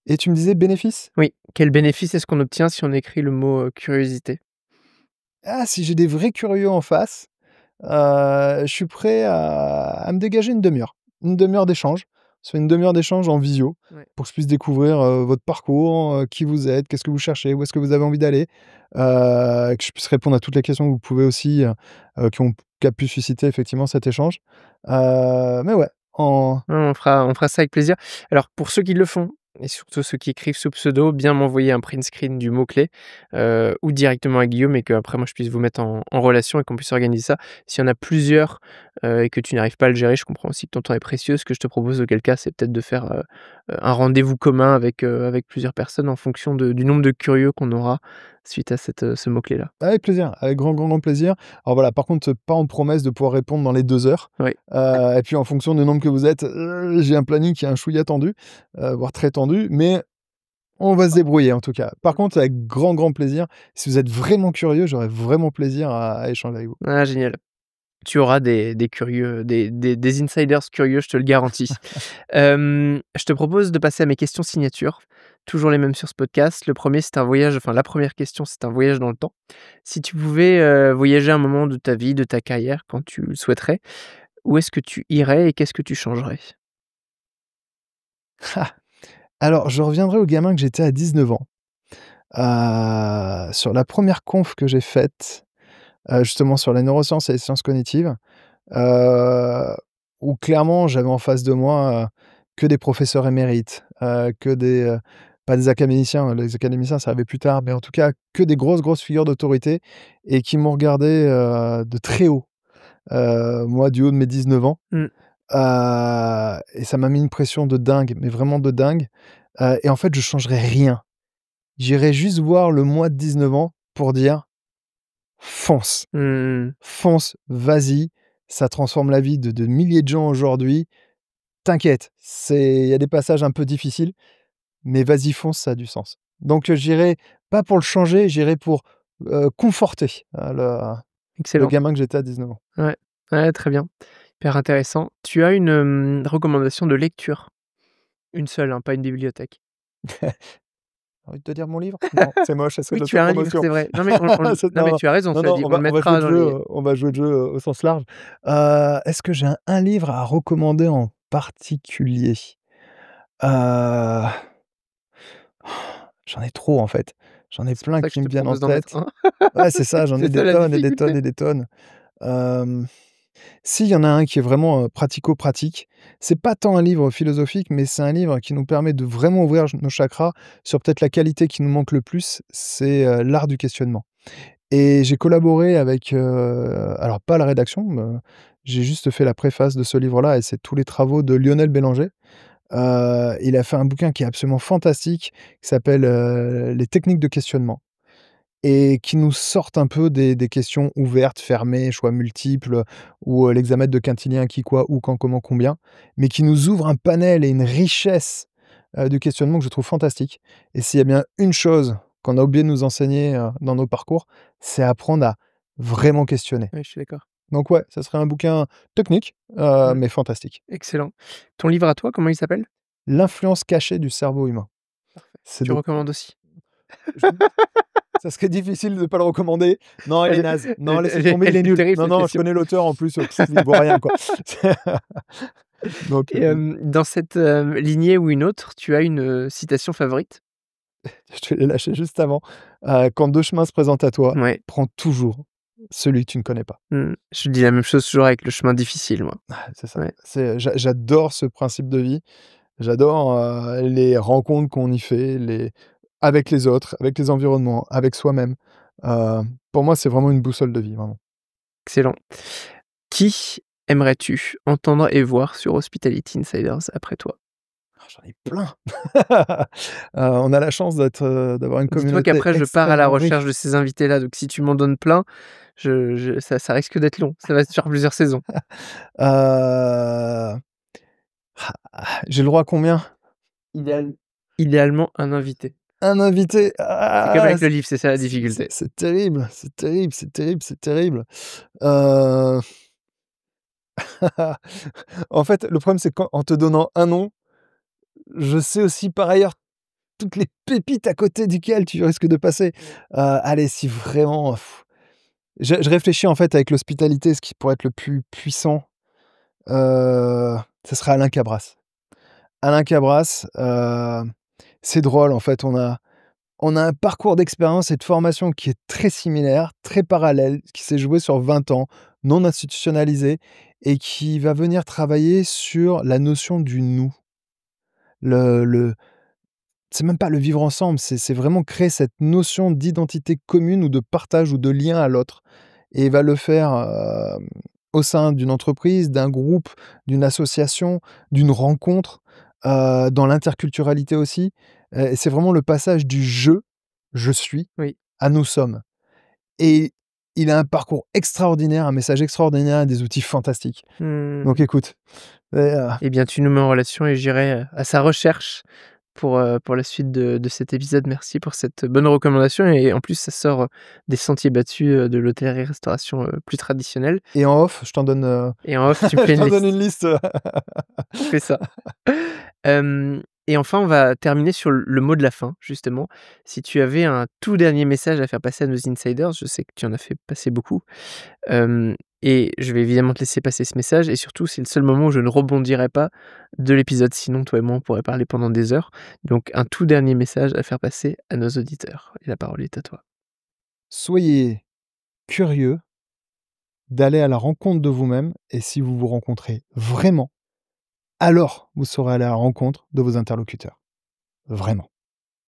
et tu me disais bénéfice? Oui. Quel bénéfice est-ce qu'on obtient si on écrit le mot, curiosité? Ah, si j'ai des vrais curieux en face, je suis prêt à me dégager une demi heure. Une demi heure d'échange. On se fait une demi heure d'échange en visio Ouais. pour que je puisse découvrir, votre parcours, qui vous êtes, qu'est-ce que vous cherchez, où est-ce que vous avez envie d'aller, que je puisse répondre à toutes les questions que vous pouvez aussi, qu'a pu susciter effectivement cet échange. Mais ouais, en Non, on fera ça avec plaisir. Alors pour ceux qui le font et surtout ceux qui écrivent sous pseudo, bien m'envoyer un print screen du mot-clé, ou directement à Guillaume et qu'après moi je puisse vous mettre en relation et qu'on puisse organiser ça. S'il y en a plusieurs, et que tu n'arrives pas à le gérer, je comprends aussi que ton temps est précieux. Ce que je te propose auquel cas, c'est peut-être de faire, un rendez-vous commun avec plusieurs personnes en fonction du nombre de curieux qu'on aura suite à ce mot-clé-là. avec plaisir, avec grand, grand, grand plaisir. Alors voilà, par contre, pas en promesse de pouvoir répondre dans les 2 heures, Oui. et puis en fonction du nombre que vous êtes, j'ai un planning qui est un chouïa tendu, voire très tendu, mais on va se débrouiller en tout cas. Par contre, avec grand, grand plaisir, si vous êtes vraiment curieux, j'aurais vraiment plaisir à échanger avec vous. Ah génial. Tu auras des curieux, des insiders curieux, je te le garantis. Je te propose de passer à mes questions signatures, toujours les mêmes sur ce podcast. Le premier, c'est un voyage enfin la première question, c'est un voyage dans le temps. Si tu pouvais, voyager un moment de ta vie, de ta carrière, quand tu le souhaiterais, où est-ce que tu irais et qu'est-ce que tu changerais? Alors, je reviendrai au gamin que j'étais à 19 ans. Sur la première conf que j'ai faite, justement sur les neurosciences et les sciences cognitives, heu, où clairement j'avais en face de moi, que des professeurs émérites, que des, pas des académiciens, les académiciens, ça arrivait plus tard, mais en tout cas que des grosses, grosses figures d'autorité et qui m'ont regardé, de très haut, moi du haut de mes 19 ans, Mmh. et ça m'a mis une pression de dingue, mais vraiment de dingue, et en fait, je changerais rien. J'irais juste voir le moi de 19 ans pour dire: «Fonce, Mmh. fonce, vas-y, ça transforme la vie de milliers de gens aujourd'hui. T'inquiète, il y a des passages un peu difficiles, mais vas-y fonce, ça a du sens». Donc, j'irai pas pour le changer, j'irai pour, conforter, le Excellent. gamin que j'étais à 19 ans. Ouais. Ouais, très bien. Hyper intéressant. Tu as une, recommandation de lecture? Une seule, hein, pas une bibliothèque. J'ai envie de te dire mon livre? Non, c'est moche, ça serait Oui, de tu as un livre, l'autopromotion. c'est vrai. Non, mais non, Non, mais non, tu as raison, non, cela non, dit. on On le va jouer mettra le dans jeu, les on va jouer le jeu, au sens large. Est-ce que j'ai un livre à recommander en particulier? Heu, J'en ai trop en fait. J'en ai c'est pour plein ça que je qui me te viennent en propose d'en mettre tête. un. Ouais, c'est ça, j'en ai C'est ça des la tonnes et des tonnes difficulté. et des tonnes. Hem, Si, il y en a un qui est vraiment, pratico-pratique. C'est pas tant un livre philosophique, mais c'est un livre qui nous permet de vraiment ouvrir nos chakras sur peut-être la qualité qui nous manque le plus, c'est, l'art du questionnement. Et j'ai collaboré avec, alors pas la rédaction, j'ai juste fait la préface de ce livre-là et c'est tous les travaux de Lionel Bélanger. Il a fait un bouquin qui est absolument fantastique, qui s'appelle, «Les techniques de questionnement» et qui nous sortent un peu des questions ouvertes, fermées, choix multiples, ou, l'hexamètre de Quintilien: qui, quoi, où, quand, comment, combien, mais qui nous ouvre un panel et une richesse, du questionnement que je trouve fantastique. Et s'il y a bien une chose qu'on a oublié de nous enseigner, dans nos parcours, c'est apprendre à vraiment questionner. Oui, je suis d'accord. Donc ouais, ça serait un bouquin technique, Mmh. mais fantastique. Excellent. Ton livre à toi, comment il s'appelle? L'influence cachée du cerveau humain. Parfait. C'est Tu de recommandes aussi? je Ça serait difficile de ne pas le recommander. Non, il est Elle est naze. Non, elle laissez elle est tomber, il elle est est nul. terrible Non, cette non, je question. connais l'auteur en plus, il vaut rien, quoi. Donc, Et dans cette, lignée ou une autre, tu as une, citation favorite? je te l'ai lâché juste avant. Quand 2 chemins se présentent à toi, Ouais. prends toujours celui que tu ne connais pas. Je dis la même chose toujours avec le chemin difficile, moi. C'est ça. Ouais, J'adore ce principe de vie. J'adore, les rencontres qu'on y fait, avec les autres, avec les environnements, avec soi-même. Heu, pour moi, c'est vraiment une boussole de vie, vraiment. excellent. Qui aimerais-tu entendre et voir sur Hospitality Insiders après toi? Ah, j'en ai plein! On a la chance d'avoir une Dis-toi communauté qu'après je pars à la extrêmement recherche de riche. ces invités-là, donc si tu m'en donnes plein, ça risque d'être long. Ça va se faire plusieurs saisons. Heu, j'ai le droit à combien? Idéal idéalement un invité. Un invité? C'est comme avec le C'est livre, c'est ça la c'est c'est difficulté. c'est terrible, c'est terrible, c'est terrible, c'est terrible. Heu, En fait, le problème, c'est qu'en te donnant un nom, je sais aussi par ailleurs toutes les pépites à côté duquel tu risques de passer. Ouais. Allez, si vraiment, je réfléchis en fait avec l'hospitalité, ce qui pourrait être le plus puissant, ça serait Alain Cabras. Alain Cabras, c'est drôle en fait, on a un parcours d'expérience et de formation qui est très similaire, très parallèle, qui s'est joué sur 20 ans, non institutionnalisé et qui va venir travailler sur la notion du «nous». Le C'est même pas le vivre ensemble, c'est vraiment créer cette notion d'identité commune ou de partage ou de lien à l'autre et il va le faire, au sein d'une entreprise, d'un groupe, d'une association, d'une rencontre, dans l'interculturalité aussi, et c'est vraiment le passage du «je suis» Oui. à «nous sommes» et il a un parcours extraordinaire, un message extraordinaire et des outils fantastiques. Donc Mmh. écoute, et Eh bien, tu nous mets en relation et j'irai, à sa recherche pour la suite de cet épisode. Merci pour cette bonne recommandation et en plus ça sort, des sentiers battus, de l'hôtellerie-restauration, plus traditionnelle et en off, je t'en donne, et en off, tu me je fais une t'en donne liste. une liste, On fait ça. Et enfin, on va terminer sur le mot de la fin, justement. Si tu avais un tout dernier message à faire passer à nos insiders, je sais que tu en as fait passer beaucoup, et je vais évidemment te laisser passer ce message et surtout, c'est le seul moment où je ne rebondirai pas de l'épisode, sinon toi et moi, on pourrait parler pendant des heures. Donc un tout dernier message à faire passer à nos auditeurs et la parole est à toi. soyez curieux d'aller à la rencontre de vous-même et si vous vous rencontrez vraiment, alors vous saurez aller à la rencontre de vos interlocuteurs. Vraiment.